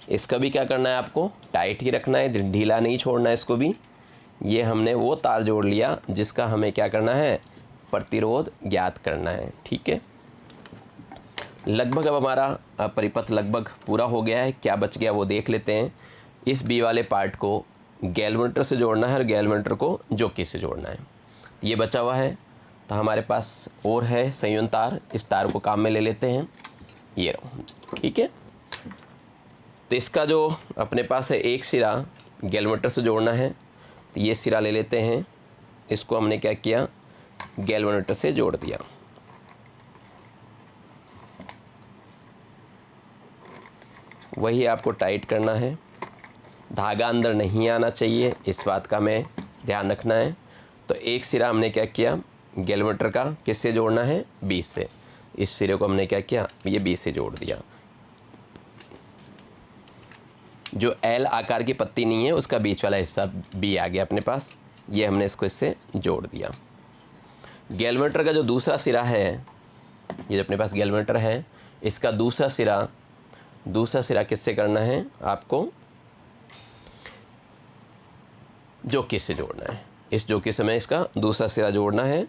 इसका भी क्या करना है, आपको टाइट ही रखना है, ढीला नहीं छोड़ना है इसको भी। ये हमने वो तार जोड़ लिया जिसका हमें क्या करना है, प्रतिरोध ज्ञात करना है। ठीक है, लगभग अब हमारा परिपथ लगभग पूरा हो गया है। क्या बच गया वो देख लेते हैं। इस बी वाले पार्ट को गैल्वेनोमीटर से जोड़ना है और गैल्वेनोमीटर को जोकी से जोड़ना है। ये बचा हुआ है। तो हमारे पास और है संयुक्त तार, इस तार को काम में ले लेते हैं, ये रहो। ठीक है, तो इसका जो अपने पास है एक सिरा गैल्वेनोमीटर से जोड़ना है। तो ये सिरा ले लेते हैं, इसको हमने क्या किया, गैल्वेनोमीटर से जोड़ दिया। वही आपको टाइट करना है, धागा अंदर नहीं आना चाहिए, इस बात का हमें ध्यान रखना है। तो एक सिरा हमने क्या किया, गैल्वेनोमीटर का किससे जोड़ना है, 20 से। इस सिरे को हमने क्या किया, ये 20 से जोड़ दिया। जो एल आकार की पत्ती नहीं है उसका बीच वाला हिस्सा बी आ गया अपने पास, ये हमने इसको इससे जोड़ दिया। गैल्वेमीटर का जो दूसरा सिरा है, ये जो अपने पास गैल्वेमीटर है, इसका दूसरा सिरा किससे करना है आपको? जोकी से जोड़ना है। इस जोकी से हमें इसका दूसरा सिरा जोड़ना है।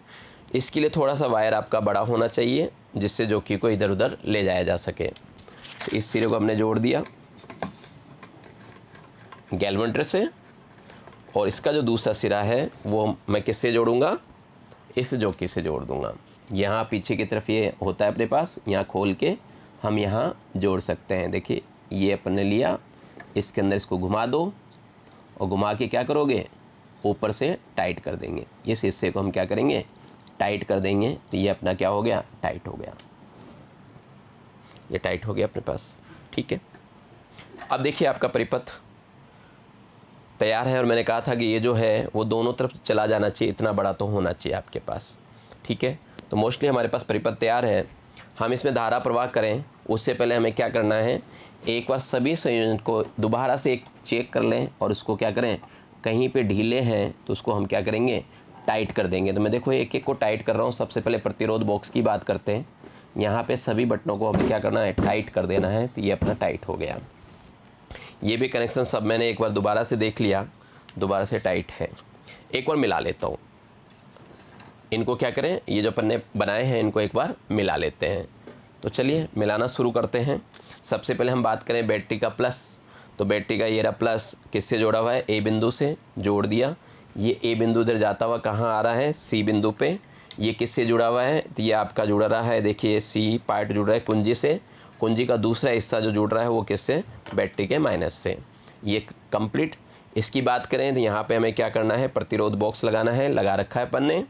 इसके लिए थोड़ा सा वायर आपका बड़ा होना चाहिए जिससे जोकी को इधर उधर ले जाया जा सके। तो इस सिरे को हमने जोड़ दिया गैल्वेमीटर से, और इसका जो दूसरा सिरा है वो मैं किससे जोड़ूंगा? इस जोकी से जोड़ दूंगा। यहाँ पीछे की तरफ ये होता है अपने पास, यहाँ खोल के हम यहाँ जोड़ सकते हैं। देखिए ये अपन ने लिया, इसके अंदर इसको घुमा दो और घुमा के क्या करोगे? ऊपर से टाइट कर देंगे। इस हिस्से को हम क्या करेंगे? टाइट कर देंगे। तो ये अपना क्या हो गया? टाइट हो गया। ये टाइट हो गया अपने पास, ठीक है। अब देखिए आपका परिपथ तैयार है, और मैंने कहा था कि ये जो है वो दोनों तरफ चला जाना चाहिए, इतना बड़ा तो होना चाहिए आपके पास, ठीक है। तो मोस्टली हमारे पास परिपथ तैयार है। हम इसमें धारा प्रवाह करें उससे पहले हमें क्या करना है? एक बार सभी संयोजन को दोबारा से एक चेक कर लें, और उसको क्या करें? कहीं पे ढीले हैं तो उसको हम क्या करेंगे? टाइट कर देंगे। तो मैं देखो एक एक को टाइट कर रहा हूँ। सबसे पहले प्रतिरोध बॉक्स की बात करते हैं। यहाँ पे सभी बटनों को हमें क्या करना है? टाइट कर देना है। तो ये अपना टाइट हो गया। ये भी कनेक्शन सब मैंने एक बार दोबारा से देख लिया, दोबारा से टाइट है। एक बार मिला लेता हूँ इनको। क्या करें? ये जो अपन ने बनाए हैं इनको एक बार मिला लेते हैं। तो चलिए मिलाना शुरू करते हैं। सबसे पहले हम बात करें बैटरी का प्लस। तो बैटरी का ये रहा प्लस, किससे जोड़ा हुआ है? ए बिंदु से जोड़ दिया। ये ए बिंदु इधर जाता हुआ कहाँ आ रहा है? सी बिंदु पे। ये किससे जुड़ा हुआ है? तो ये आपका जुड़ा रहा है, देखिए सी पार्ट जुड़ रहा है कुंजी से। कुंजी का दूसरा हिस्सा जो जुड़ रहा है वो किससे? बैटरी के माइनस से। ये कंप्लीट। इसकी बात करें तो यहाँ पे हमें क्या करना है? प्रतिरोध बॉक्स लगाना है, लगा रखा है अपन ने।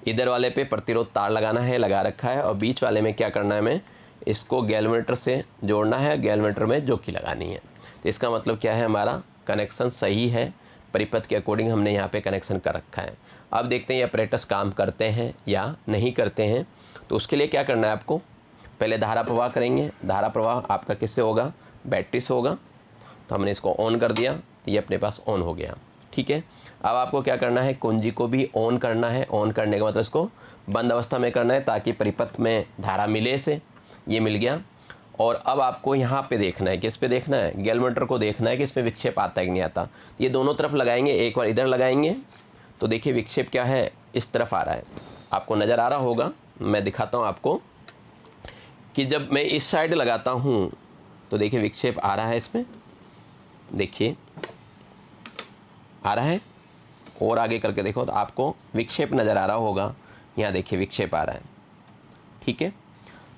इधर वाले पे प्रतिरोध तार लगाना है, लगा रखा है। और बीच वाले में क्या करना है? हमें इसको गैल्वेमीटर से जोड़ना है, गैल्वेमीटर में जोकी लगानी है। तो इसका मतलब क्या है? हमारा कनेक्शन सही है, परिपथ के अकॉर्डिंग हमने यहाँ पे कनेक्शन कर रखा है। अब देखते हैं ये ऑपरेटर्स काम करते हैं या नहीं करते हैं। तो उसके लिए क्या करना है आपको? पहले धारा प्रवाह करेंगे। धारा प्रवाह आपका किससे होगा? बैटरी से होगा। तो हमने इसको ऑन कर दिया, तो ये अपने पास ऑन हो गया, ठीक है। अब आपको क्या करना है? कुंजी को भी ऑन करना है। ऑन करने का मतलब इसको बंद अवस्था में करना है ताकि परिपथ में धारा मिले से। ये मिल गया। और अब आपको यहाँ पे देखना है, किस पे देखना है? गैल्वेमीटर को देखना है कि इसमें विक्षेप आता है कि नहीं आता। ये दोनों तरफ लगाएंगे। एक बार इधर लगाएंगे तो देखिए विक्षेप क्या है? इस तरफ आ रहा है, आपको नज़र आ रहा होगा। मैं दिखाता हूँ आपको कि जब मैं इस साइड लगाता हूँ तो देखिए विक्षेप आ रहा है इसमें, देखिए आ रहा है। और आगे करके देखो तो आपको विक्षेप नज़र आ रहा होगा। यहाँ देखिए विक्षेप आ रहा है, ठीक है।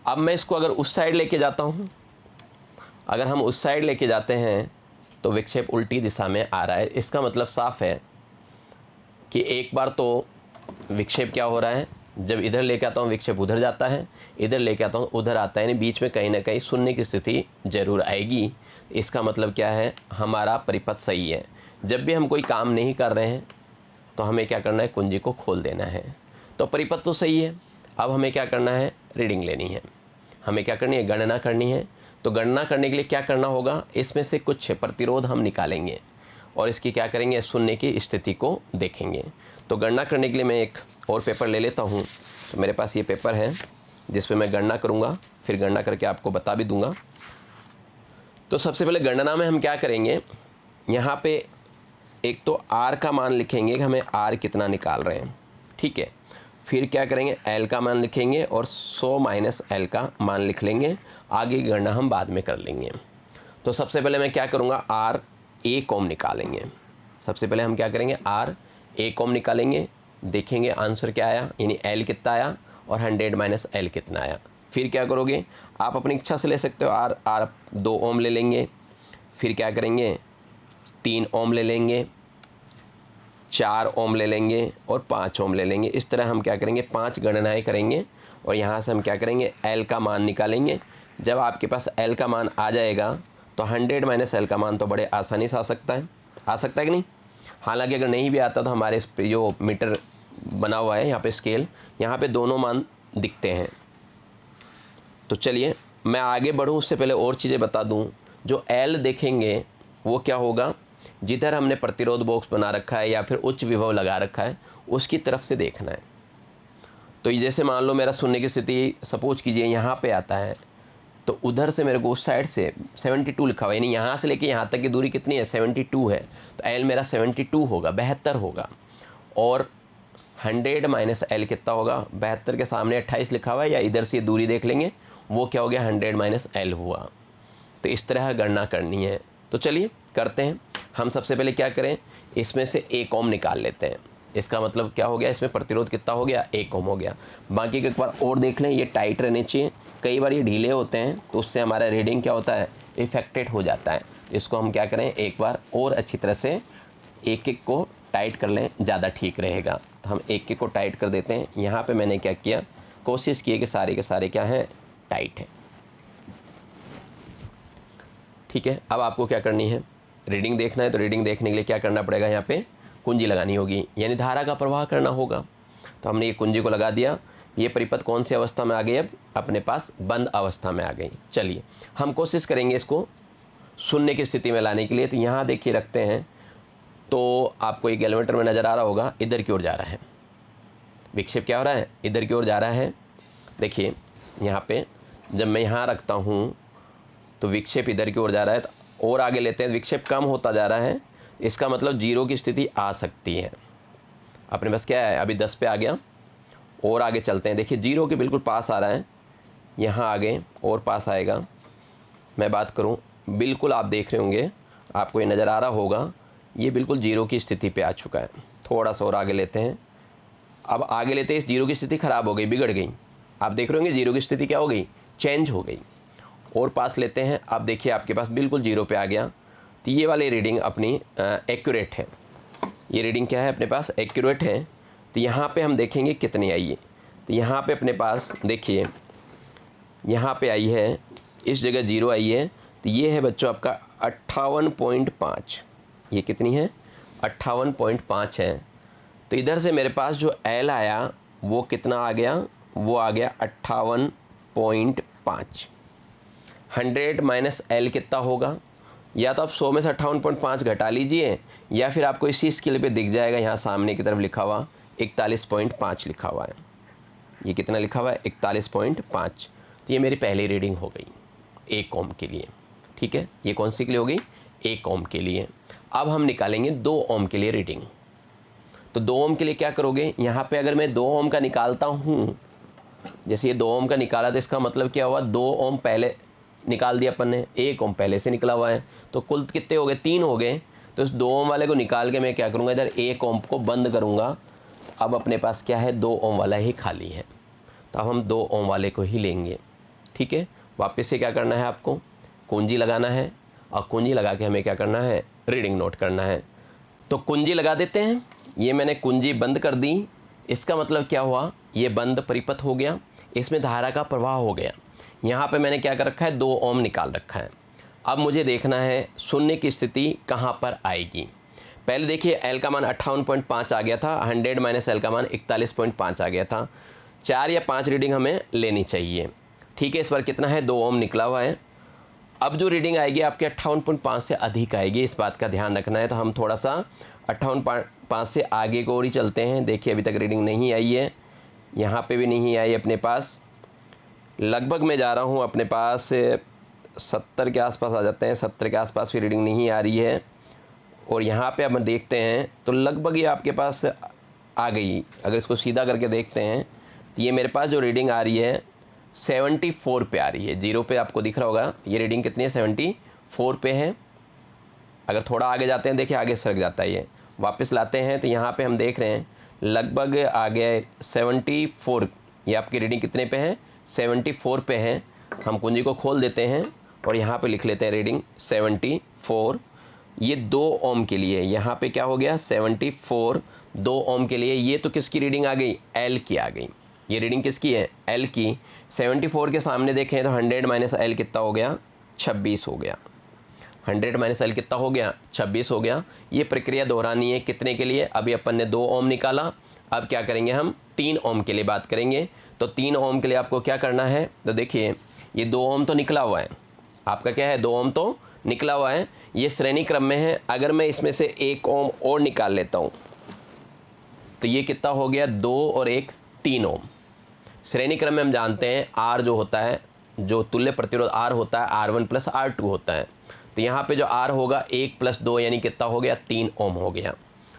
अब मैं इसको अगर उस साइड लेके जाता हूँ, अगर हम उस साइड लेके जाते हैं तो विक्षेप उल्टी दिशा में आ रहा है। इसका मतलब साफ है कि एक बार तो विक्षेप क्या हो रहा है? जब इधर लेके आता हूँ विक्षेप उधर जाता है, इधर लेके आता हूँ उधर आता है, यानी बीच में कहीं ना कहीं शून्य की स्थिति जरूर आएगी। इसका मतलब क्या है? हमारा परिपथ सही है। जब भी हम कोई काम नहीं कर रहे हैं तो हमें क्या करना है? कुंजी को खोल देना है। तो परिपथ तो सही है। अब हमें क्या करना है? रीडिंग लेनी है। हमें क्या करनी है? गणना करनी है। तो गणना करने के लिए क्या करना होगा? इसमें से कुछ प्रतिरोध हम निकालेंगे और इसकी क्या करेंगे? शून्य की स्थिति को देखेंगे। तो गणना करने के लिए मैं एक और पेपर ले लेता हूँ। तो मेरे पास ये पेपर है जिस पे मैं गणना करूँगा, फिर गणना करके आपको बता भी दूँगा। तो सबसे पहले गणना में हम क्या करेंगे? यहाँ पे एक तो R का मान लिखेंगे कि हमें R कितना निकाल रहे हैं, ठीक है। फिर क्या करेंगे? L का मान लिखेंगे और 100 माइनस L का मान लिख लेंगे। आगे की गणना हम बाद में कर लेंगे। तो सबसे पहले मैं क्या करूँगा? R एक ओम निकालेंगे। सबसे पहले हम क्या करेंगे? R एक ओम निकालेंगे, देखेंगे आंसर क्या आया, यानी L कितना आया और 100 माइनस L कितना आया। फिर क्या करोगे? आप अपनी इच्छा से ले सकते हो। R 2 ओम ले लेंगे। फिर क्या करेंगे? 3 ओम ले लेंगे, 4 ओम ले लेंगे और 5 ओम ले लेंगे। इस तरह हम क्या करेंगे? 5 गणनाएं करेंगे और यहाँ से हम क्या करेंगे? L का मान निकालेंगे। जब आपके पास L का मान आ जाएगा तो 100 माइनस L का मान तो बड़े आसानी से आ सकता है कि नहीं? हालांकि अगर नहीं भी आता तो हमारे इस पे जो मीटर बना हुआ है यहाँ पे स्केल, यहाँ पे दोनों मान दिखते हैं। तो चलिए मैं आगे बढ़ूँ उससे पहले और चीज़ें बता दूँ। जो L देखेंगे वो क्या होगा? जिधर हमने प्रतिरोध बॉक्स बना रखा है या फिर उच्च विभव लगा रखा है उसकी तरफ से देखना है। तो ये जैसे मान लो मेरा शून्य की स्थिति सपोज कीजिए यहाँ पे आता है, तो उधर से मेरे को उस साइड से 72 लिखा हुआ है, यानी यहाँ से लेके यहाँ तक की दूरी कितनी है 72 है, तो एल मेरा 72 होगा, 72 होगा। और 100 माइनस एल कितना होगा, 72 के सामने 28 लिखा हुआ है, या इधर से ये दूरी देख लेंगे वो क्या हो गया 100 माइनस एल हुआ। तो इस तरह गणना करनी है। तो चलिए करते हैं। हम सबसे पहले क्या करें, इसमें से 1 ओम निकाल लेते हैं। इसका मतलब क्या हो गया, इसमें प्रतिरोध कितना हो गया 1 ओम हो गया। बाकी का एक बार और देख लें, ये टाइट रहने चाहिए, कई बार ये ढीले होते हैं तो उससे हमारा रीडिंग क्या होता है इफेक्टेड हो जाता है। इसको हम क्या करें एक बार और अच्छी तरह से एक एक को टाइट कर लें, ज़्यादा ठीक रहेगा। तो हम एक एक को टाइट कर देते हैं। यहाँ पे मैंने क्या किया, कोशिश की कि सारे के सारे क्या हैं टाइट हैं। ठीक है, अब आपको क्या करनी है, रीडिंग देखना है। तो रीडिंग देखने के लिए क्या करना पड़ेगा, यहाँ पे कुंजी लगानी होगी, यानी धारा का प्रवाह करना होगा। तो हमने ये कुंजी को लगा दिया। ये परिपथ कौन सी अवस्था में आ गई, अब अपने पास बंद अवस्था में आ गई। चलिए हम कोशिश करेंगे इसको शून्य की स्थिति में लाने के लिए। तो यहाँ देखिए रखते हैं, तो आपको एक गैल्वेमीटर में नज़र आ रहा होगा, इधर की ओर जा रहा है विक्षेप, क्या हो रहा है इधर की ओर जा रहा है। देखिए यहाँ पे जब मैं यहाँ रखता हूँ तो विक्षेप इधर की ओर जा रहा है, तो और आगे लेते हैं विक्षेप कम होता जा रहा है, इसका मतलब जीरो की स्थिति आ सकती है। अपने पास क्या है, अभी 10 पे आ गया, और आगे चलते हैं। देखिए जीरो के बिल्कुल पास आ रहा है, यहाँ आगे और पास आएगा। मैं बात करूँ, बिल्कुल आप देख रहे होंगे, आपको ये नज़र आ रहा होगा, ये बिल्कुल जीरो की स्थिति पे आ चुका है। थोड़ा सा और आगे लेते हैं। अब आगे लेते हैं, इस जीरो की स्थिति ख़राब हो गई, बिगड़ गई। आप देख रहे होंगे जीरो की स्थिति क्या हो गई, चेंज हो गई। और पास लेते हैं, आप देखिए आपके पास बिल्कुल जीरो पे आ गया। तो ये वाली रीडिंग अपनी एक्यूरेट है। ये रीडिंग क्या है अपने पास एक्यूरेट है। तो यहाँ पे हम देखेंगे कितनी आई है। तो यहाँ पे अपने पास देखिए, यहाँ पे आई है, इस जगह जीरो आई है। तो ये है बच्चों आपका 58.5। ये कितनी है 58.5 है। तो इधर से मेरे पास जो एल आया वो कितना आ गया, वो आ गया 58.5। 100 माइनस एल कितना होगा, या तो आप 100 में से 58.5 घटा लीजिए, या फिर आपको इसी स्केल पे दिख जाएगा, यहाँ सामने की तरफ लिखा हुआ 41.5 लिखा हुआ है। ये कितना लिखा हुआ है 41.5। तो ये मेरी पहली रीडिंग हो गई 1 ओम के लिए। ठीक है, ये कौन सी के लिए हो गई 1 ओम के लिए। अब हम निकालेंगे 2 ओम के लिए रीडिंग। तो 2 ओम के लिए क्या करोगे, यहाँ पे अगर मैं 2 ओम का निकालता हूँ, जैसे ये 2 ओम का निकाला, तो इसका मतलब क्या हुआ 2 ओम पहले निकाल दिया अपन ने, 1 ओम पहले से निकला हुआ है, तो कुल कितने हो गए 3 हो गए। तो इस 2 ओम वाले को निकाल के मैं क्या करूँगा, इधर 1 ओम को बंद करूँगा। अब अपने पास क्या है 2 ओम वाला ही खाली है, तो अब हम 2 ओम वाले को ही लेंगे। ठीक है, वापस से क्या करना है, आपको कुंजी लगाना है, और कुंजी लगा के हमें क्या करना है रीडिंग नोट करना है। तो कुंजी लगा देते हैं। ये मैंने कुंजी बंद कर दी, इसका मतलब क्या हुआ, ये बंद परिपथ हो गया, इसमें धारा का प्रवाह हो गया। यहाँ पे मैंने क्या कर रखा है 2 ओम निकाल रखा है। अब मुझे देखना है शून्य की स्थिति कहाँ पर आएगी। पहले देखिए एल का मान 58.5 आ गया था, 100 माइनस एल का मान 41.5 आ गया था। 4 या 5 रीडिंग हमें लेनी चाहिए। ठीक है, इस बार कितना है 2 ओम निकला हुआ है। अब जो रीडिंग आएगी आपके 58.5 से अधिक आएगी, इस बात का ध्यान रखना है। तो हम थोड़ा सा 58.5 से आगे को और ही चलते हैं। देखिए अभी तक रीडिंग नहीं आई है, यहाँ पे भी नहीं आई अपने पास। लगभग मैं जा रहा हूँ अपने पास 70 के आसपास आ जाते हैं, 70 के आसपास भी रीडिंग नहीं आ रही है। और यहाँ पे अब हम देखते हैं तो लगभग ये आपके पास आ गई। अगर इसको सीधा करके देखते हैं तो ये मेरे पास जो रीडिंग आ रही है 74 पे आ रही है। जीरो पे आपको दिख रहा होगा, ये रीडिंग कितनी है 74 पे है। अगर थोड़ा आगे जाते हैं, देखिए आगे सरक जाता है, ये वापस लाते हैं तो यहाँ पे हम देख रहे हैं लगभग आ गया 74। ये आपकी रीडिंग कितने पे है 74 पे है। हम कुंजी को खोल देते हैं और यहाँ पे लिख लेते हैं रीडिंग 74। ये 2 ओम के लिए, यहाँ पे क्या हो गया 74 2 ओम के लिए। ये तो किसकी रीडिंग आ गई, एल की आ गई। ये रीडिंग किसकी है, एल की। 74 के सामने देखें तो 100 माइनस एल कितना हो गया, 26 हो गया। 100 माइनस एल कितना हो गया, 26 हो गया। ये प्रक्रिया दोहरानी है कितने के लिए, अभी अपन ने 2 ओम निकाला, अब क्या करेंगे हम 3 ओम के लिए बात करेंगे। तो 3 ओम के लिए आपको क्या करना है, तो देखिए ये 2 ओम तो निकला हुआ है, आपका क्या है 2 ओम तो निकला हुआ है, ये श्रेणी क्रम में है। अगर मैं इसमें से 1 ओम और निकाल लेता हूँ तो ये कितना हो गया 2 और 1 3 ओम। श्रेणी क्रम में हम जानते हैं आर जो होता है, जो तुल्य प्रतिरोध आर होता है R1 प्लस R2 होता है। तो यहाँ पे जो आर होगा 1 प्लस 2 यानी कितना हो गया 3 ओम हो गया।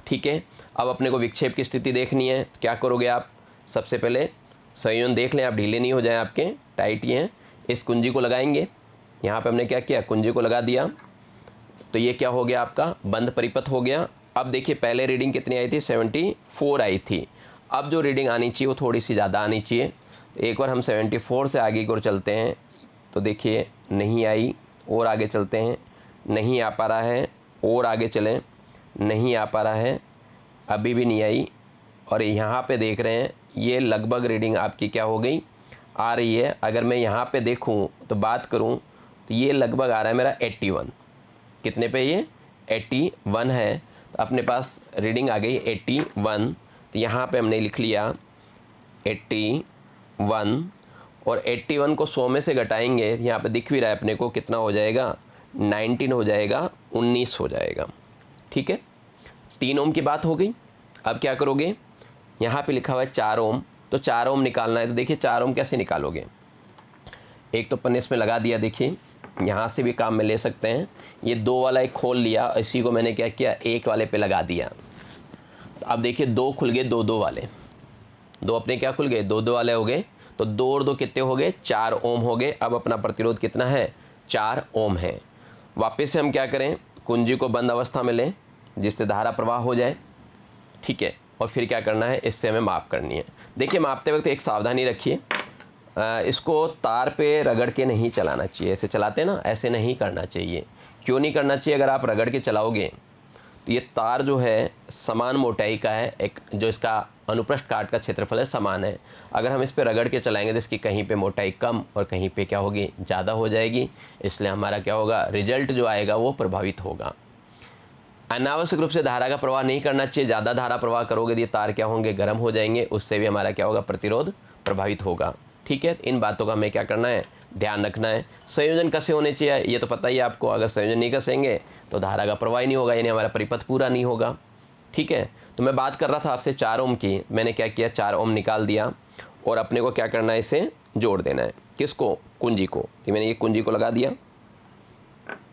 ठीक है, अब अपने को विक्षेप की स्थिति देखनी है। तो क्या करोगे आप, सबसे पहले संयोजन देख लें आप, ढीले नहीं हो जाए आपके, टाइट ही हैं। इस कुंजी को लगाएंगे, यहाँ पे हमने क्या किया कुंजी को लगा दिया, तो ये क्या हो गया आपका बंद परिपथ हो गया। अब देखिए पहले रीडिंग कितनी आई थी 74 आई थी, अब जो रीडिंग आनी चाहिए वो थोड़ी सी ज़्यादा आनी चाहिए। तो एक बार हम 74 से आगे की ओर चलते हैं, तो देखिए नहीं आई, और आगे चलते हैं, नहीं आ पा रहा है, और आगे चलें, नहीं आ पा रहा है, अभी भी नहीं आई। और यहाँ पे देख रहे हैं ये लगभग रीडिंग आपकी क्या हो गई आ रही है। अगर मैं यहाँ पे देखूँ तो बात करूँ तो ये लगभग आ रहा है मेरा 81। कितने पे ये 81 है, तो अपने पास रीडिंग आ गई 81। तो यहाँ पे हमने लिख लिया 81, और 81 को 100 में से घटाएंगे, यहाँ पे दिख भी रहा है अपने को कितना हो जाएगा 19 हो जाएगा, 19 हो जाएगा। ठीक है, 3 ओम की बात हो गई। अब क्या करोगे, यहाँ पे लिखा हुआ है 4 ओम, तो 4 ओम निकालना है। तो देखिए 4 ओम कैसे निकालोगे, एक तो पन्ने इसमें लगा दिया, देखिए यहाँ से भी काम में ले सकते हैं। ये 2 वाला एक खोल लिया, इसी को मैंने क्या किया 1 वाले पे लगा दिया। तो अब देखिए 2 खुल गए, 2 वाले, 2 अपने क्या खुल गए 2 वाले हो गए। तो 2 और 2 कितने हो गए 4 ओम हो गए। अब अपना प्रतिरोध कितना है 4 ओम है। वापस से हम क्या करें, कुंजी को बंद अवस्था में लें जिससे धारा प्रवाह हो जाए। ठीक है, और फिर क्या करना है, इससे हमें माप करनी है। देखिए मापते वक्त एक सावधानी रखिए, इसको तार पे रगड़ के नहीं चलाना चाहिए। ऐसे चलाते हैं ना, ऐसे नहीं करना चाहिए। क्यों नहीं करना चाहिए, अगर आप रगड़ के चलाओगे तो ये तार जो है समान मोटाई का है, एक जो इसका अनुप्रस्थ काट का क्षेत्रफल है समान है। अगर हम इस पे रगड़ के चलाएंगे तो इसकी कहीं पे मोटाई कम और कहीं पे क्या होगी ज़्यादा हो जाएगी, इसलिए हमारा क्या होगा रिजल्ट जो आएगा वो प्रभावित होगा। अनावश्यक रूप से धारा का प्रवाह नहीं करना चाहिए। ज़्यादा धारा प्रवाह करोगे तो ये तार क्या होंगे गर्म हो जाएंगे, उससे भी हमारा क्या होगा प्रतिरोध प्रभावित होगा। ठीक है, इन बातों का हमें क्या करना है ध्यान रखना है। संयोजन कसे होने चाहिए ये तो पता ही है आपको, अगर संयोजन नहीं कसेंगे तो धारा का प्रवाह ही नहीं होगा, यानी हमारा परिपथ पूरा नहीं होगा। ठीक है, तो मैं बात कर रहा था आपसे 4 ओम की, मैंने क्या किया 4 ओम निकाल दिया, और अपने को क्या करना है इसे जोड़ देना है। किसको, कुंजी को। तो मैंने ये कुंजी को लगा दिया,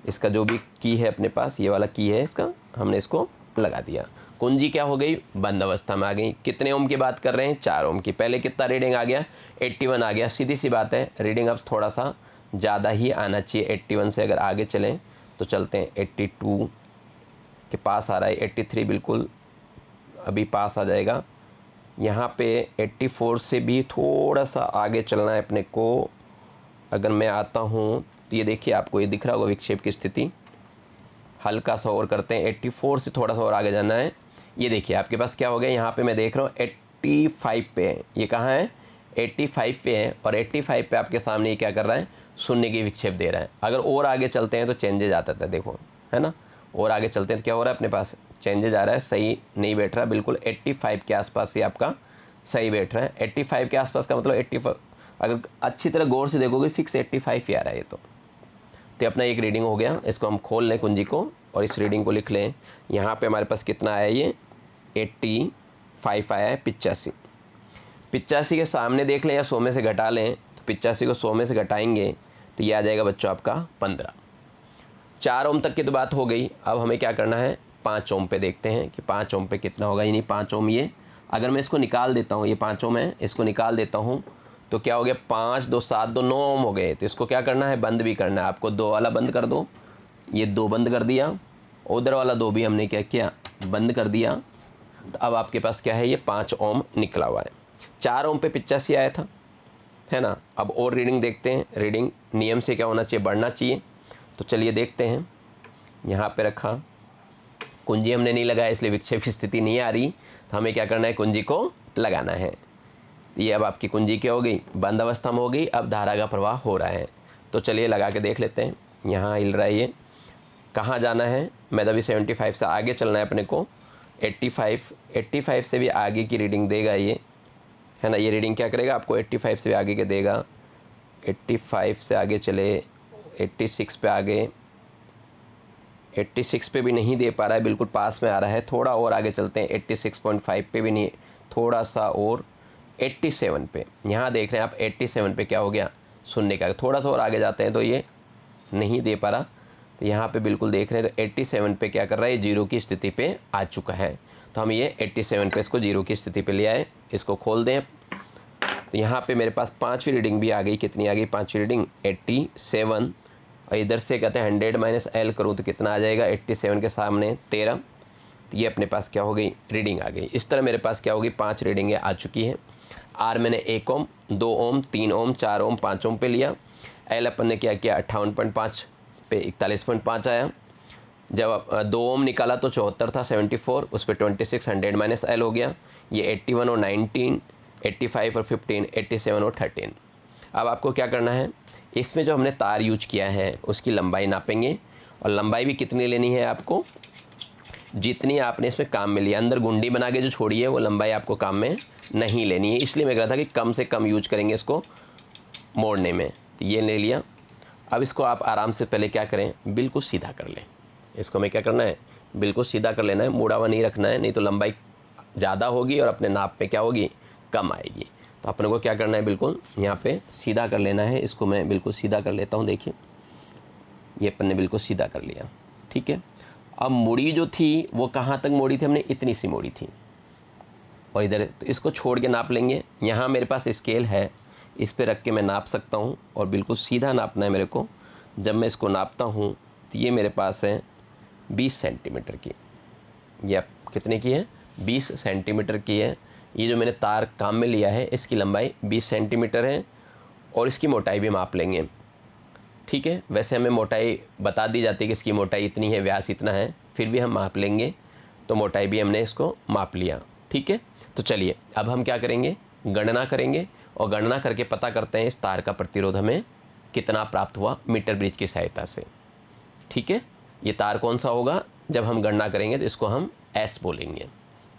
इसका जो भी की है अपने पास ये वाला की है इसका, हमने इसको लगा दिया। कुंजी क्या हो गई बंद अवस्था में आ गई। कितने ओम की बात कर रहे हैं 4 ओम की। पहले कितना रीडिंग आ गया 81 आ गया, सीधी सी बात है रीडिंग अब थोड़ा सा ज़्यादा ही आना चाहिए। 81 से अगर आगे चलें तो चलते हैं 82 के पास आ रहा है, 83 बिल्कुल अभी पास आ जाएगा। यहाँ पे 84 से भी थोड़ा सा आगे चलना है अपने को। अगर मैं आता हूँ तो ये देखिए आपको ये दिख रहा होगा विक्षेप की स्थिति, हल्का सा और करते हैं 84 से थोड़ा सा और आगे जाना है। ये देखिए आपके पास क्या हो गया, यहाँ पे मैं देख रहा हूँ 85 पे है, ये कहाँ है 85 पे है, और 85 पे आपके सामने ये क्या कर रहा है शून्य की विक्षेप दे रहा है। अगर और आगे चलते हैं तो चेंजेज आता था, देखो है ना, और आगे चलते हैं तो क्या हो रहा है अपने पास चेंजेज आ रहा है, सही नहीं बैठ रहा, बिल्कुल 85 के आसपास ही आपका सही बैठ रहा है। 85 के आसपास का मतलब 85, अगर अच्छी तरह गौर से देखोगे फिक्स 85 ही आ रहा है ये तो अपना एक रीडिंग हो गया। इसको हम खोल लें कुंजी को और इस रीडिंग को लिख लें। यहाँ पे हमारे पास कितना आया ये 85 आया है, 85 के सामने देख लें या 100 में से घटा लें, तो 85 को 100 में से घटाएंगे तो ये आ जाएगा बच्चों आपका 15। 4 ओम तक की तो बात हो गई। अब हमें क्या करना है 5 ओम पे देखते हैं कि 5 ओम पे कितना होगा। यानी 5 ओम ये अगर मैं इसको निकाल देता हूँ, ये 5 ओम है, इसको निकाल देता हूँ तो क्या हो गया 5 2 7 2 9 ओम हो गए। तो इसको क्या करना है बंद भी करना है आपको। 2 वाला बंद कर दो, ये 2 बंद कर दिया, उधर वाला 2 भी हमने क्या किया बंद कर दिया। तो अब आपके पास क्या है ये 5 ओम निकला हुआ है। 4 ओम पे 85 आया था, है ना। अब और रीडिंग देखते हैं, रीडिंग नियम से क्या होना चाहिए बढ़ना चाहिए। तो चलिए देखते हैं, यहाँ पे रखा, कुंजी हमने नहीं लगाया इसलिए विक्षेप की स्थिति नहीं आ रही, तो हमें क्या करना है कुंजी को लगाना है। ये अब आपकी कुंजी क्या हो गई बंद अवस्था में हो गई, अब धारा का प्रवाह हो रहा है। तो चलिए लगा के देख लेते हैं। यहाँ हिल रहा है, ये कहाँ जाना है, मैं अभी 75 से आगे चलना है अपने को। 85 से भी आगे की रीडिंग देगा ये, है ना। ये रीडिंग क्या करेगा आपको 85 से भी आगे के देगा। 85 से आगे चले, 86 पे आ गए, 86 पे भी नहीं दे पा रहा है, बिल्कुल पास में आ रहा है। थोड़ा और आगे चलते हैं, 86.5 पे भी नहीं, थोड़ा सा और 87 पे। यहाँ देख रहे हैं आप 87 पे क्या हो गया, सुनने का। थोड़ा सा और आगे जाते हैं तो ये नहीं दे पा रहा, तो यहाँ पे बिल्कुल देख रहे हैं तो 87 पे क्या कर रहा है, ये जीरो की स्थिति पे आ चुका है। तो हम ये 87 पे इसको जीरो की स्थिति पे ले आए। इसको खोल दें, तो यहाँ पे मेरे पास पाँचवीं रीडिंग भी आ गई। कितनी आ गई पाँचवीं रीडिंग, 87। और इधर से कहते हैं 100 माइनस एल करूँ तो कितना आ जाएगा, 87 के सामने 13। तो ये अपने पास क्या हो गई, रीडिंग आ गई। इस तरह मेरे पास क्या होगी, 5 रीडिंगें आ चुकी हैं। आर मैंने 1 ओम, 2 ओम, 3 ओम, 4 ओम, 5 ओम पे लिया। एल अपन ने क्या किया, 58.5 पे 41.5 आया। जब 2 ओम निकाला तो 74 था, 74, उस पर 26, 100 माइनस एल हो गया। ये 81 और 19, 85 और 15, 87 और 13। अब आपको क्या करना है, इसमें जो हमने तार यूज किया है उसकी लंबाई नापेंगे। और लंबाई भी कितनी लेनी है आपको, जितनी आपने इसमें काम में लिया। अंदर गुंडी बना के जो छोड़ी है वो लंबाई आपको काम में नहीं लेनी है, इसलिए मैं कह रहा था कि कम से कम यूज करेंगे इसको मोड़ने में। तो ये ले लिया। अब इसको आप आराम से पहले क्या करें, बिल्कुल सीधा कर लें। इसको हमें क्या करना है, बिल्कुल सीधा कर लेना है, मुड़ा हुआ नहीं रखना है, नहीं तो लंबाई ज़्यादा होगी और अपने नाप पे क्या होगी, कम आएगी। तो अपने को क्या करना है, बिल्कुल यहाँ पे सीधा कर लेना है। इसको मैं बिल्कुल सीधा कर लेता हूँ। देखिए ये अपन ने बिल्कुल सीधा कर लिया, ठीक है। अब मुड़ी जो थी वो कहाँ तक मोड़ी थी, हमने इतनी सी मोड़ी थी। और इधर तो इसको छोड़ के नाप लेंगे। यहाँ मेरे पास स्केल है, इस पे रख के मैं नाप सकता हूँ और बिल्कुल सीधा नापना है मेरे को। जब मैं इसको नापता हूँ तो ये मेरे पास है 20 सेंटीमीटर की। ये आप कितने की है, 20 सेंटीमीटर की है। ये जो मैंने तार काम में लिया है इसकी लंबाई 20 सेंटीमीटर है और इसकी मोटाई भी माप लेंगे, ठीक है। वैसे हमें मोटाई बता दी जाती है कि इसकी मोटाई इतनी है, व्यास इतना है, फिर भी हम माप लेंगे। तो मोटाई भी हमने इसको माप लिया, ठीक है। तो चलिए अब हम क्या करेंगे, गणना करेंगे और गणना करके पता करते हैं इस तार का प्रतिरोध हमें कितना प्राप्त हुआ मीटर ब्रिज की सहायता से, ठीक है। ये तार कौन सा होगा, जब हम गणना करेंगे तो इसको हम एस बोलेंगे।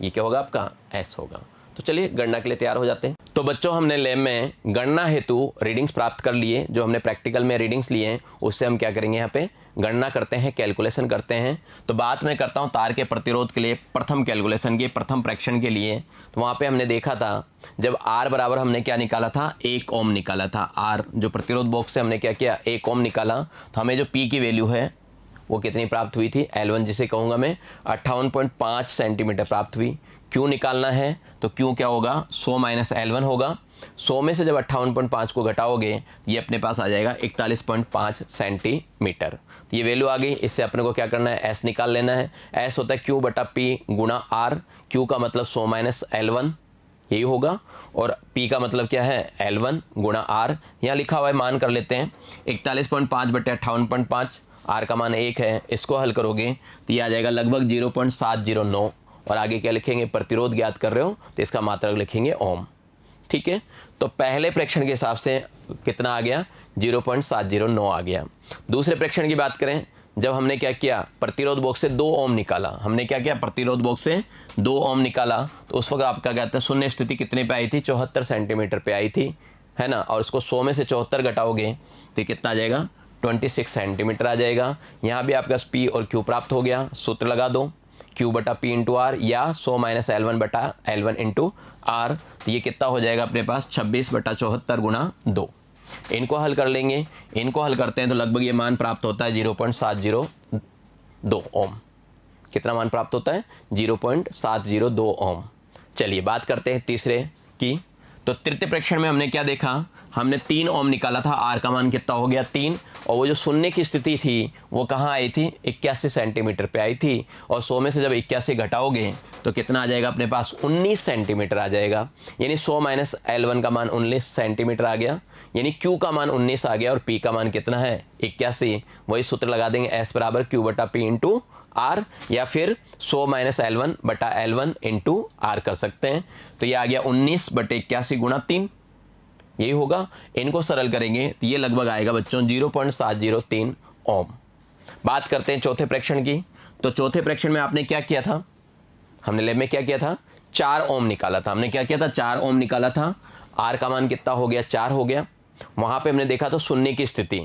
ये क्या होगा आपका, एस होगा। तो चलिए गणना के लिए तैयार हो जाते हैं। तो बच्चों हमने लैब में गणना हेतु रीडिंग्स प्राप्त कर लिए। जो हमने प्रैक्टिकल में रीडिंग्स लिए हैं उससे हम क्या करेंगे, यहाँ पे गणना करते हैं, कैलकुलेशन करते हैं। तो बात मैं करता हूँ तार के प्रतिरोध के लिए प्रथम कैलकुलेशन की, प्रथम प्रेक्षण के लिए। तो वहाँ पे हमने देखा था जब आर बराबर हमने क्या निकाला था, 1 ओम निकाला था। आर जो प्रतिरोध बॉक्स से हमने क्या किया, 1 ओम निकाला। तो हमें जो पी की वैल्यू है वो कितनी प्राप्त हुई थी, L1 जिसे कहूँगा मैं, 58.5 सेंटीमीटर प्राप्त हुई। क्यू निकालना है तो क्यू क्या होगा, 100 माइनस L1 होगा। 100 में से जब 58.5 को घटाओगे ये अपने पास आ जाएगा 41.5 सेंटीमीटर। तो ये वैल्यू आ गई। इससे अपने को क्या करना है, एस निकाल लेना है। एस होता है क्यू बटा पी गुणा आर। क्यू का मतलब 100 माइनस L1 यही होगा, और P का मतलब क्या है, L1 गुणा आर। यहाँ लिखा हुआ है, मान कर लेते हैं 41.5 बटे 58.5, आर का मान 1 है। इसको हल करोगे तो ये आ जाएगा लगभग 0.709। और आगे क्या लिखेंगे, प्रतिरोध ज्ञात कर रहे हो तो इसका मात्रक लिखेंगे ओम, ठीक है। तो पहले प्रेक्षण के हिसाब से कितना आ गया, 0.709 आ गया। दूसरे प्रेक्षण की बात करें, जब हमने क्या किया, प्रतिरोध बॉक्स से 2 ओम निकाला। हमने क्या किया, प्रतिरोध बॉक्स से 2 ओम निकाला। तो उस वक्त आपका कहते हैं शून्य स्थिति कितने पे आई थी, 74 सेंटीमीटर पे आई थी, है ना। और इसको 100 में से 74 घटाओगे तो कितना आ जाएगा, 26 सेंटीमीटर आ जाएगा। यहाँ भी आपका P और Q प्राप्त हो गया। सूत्र लगा दो, Q बटा P इंटू आर, या 100 माइनस L1 बटा L1 इंटू आर। तो ये कितना हो जाएगा अपने पास, 26 बटा 74 गुणा 2। इनको हल कर लेंगे। इनको हल करते हैं तो लगभग ये मान प्राप्त होता है 0.702 ओम। कितना मान प्राप्त होता है, 0.702 ओम। चलिए बात करते हैं तीसरे की। तो तृतीय प्रेक्षण में हमने क्या देखा, हमने 3 ओम निकाला था। आर का मान कितना हो गया, 3। और वो जो शून्य की स्थिति थी वो कहाँ आई थी, 81 सेंटीमीटर पे आई थी। और 100 में से जब 81 घटाओगे तो कितना आ जाएगा अपने पास, 19 सेंटीमीटर आ जाएगा। यानी 100 माइनस L1 का मान 19 सेंटीमीटर आ गया। यानी Q का मान 19 आ गया और P का मान कितना है, 81। वही सूत्र लगा देंगे, S बराबर Q बटा P इंटू आर, या फिर 100 माइनस L1 बटा L1 इंटू आर कर सकते हैं। तो ये आ गया 19 बटे 81 गुणा 3, यही होगा। इनको सरल करेंगे तो ये लगभग आएगा बच्चों 0.703 ओम। बात करते हैं चौथे प्रेक्षण की। तो चौथे प्रेक्षण में आपने क्या किया था, हमने लैब में क्या किया था, 4 ओम निकाला था। हमने क्या किया था, 4 ओम निकाला था। आर का मान कितना हो गया, 4 हो गया। वहां पे हमने देखा तो शून्य की स्थिति,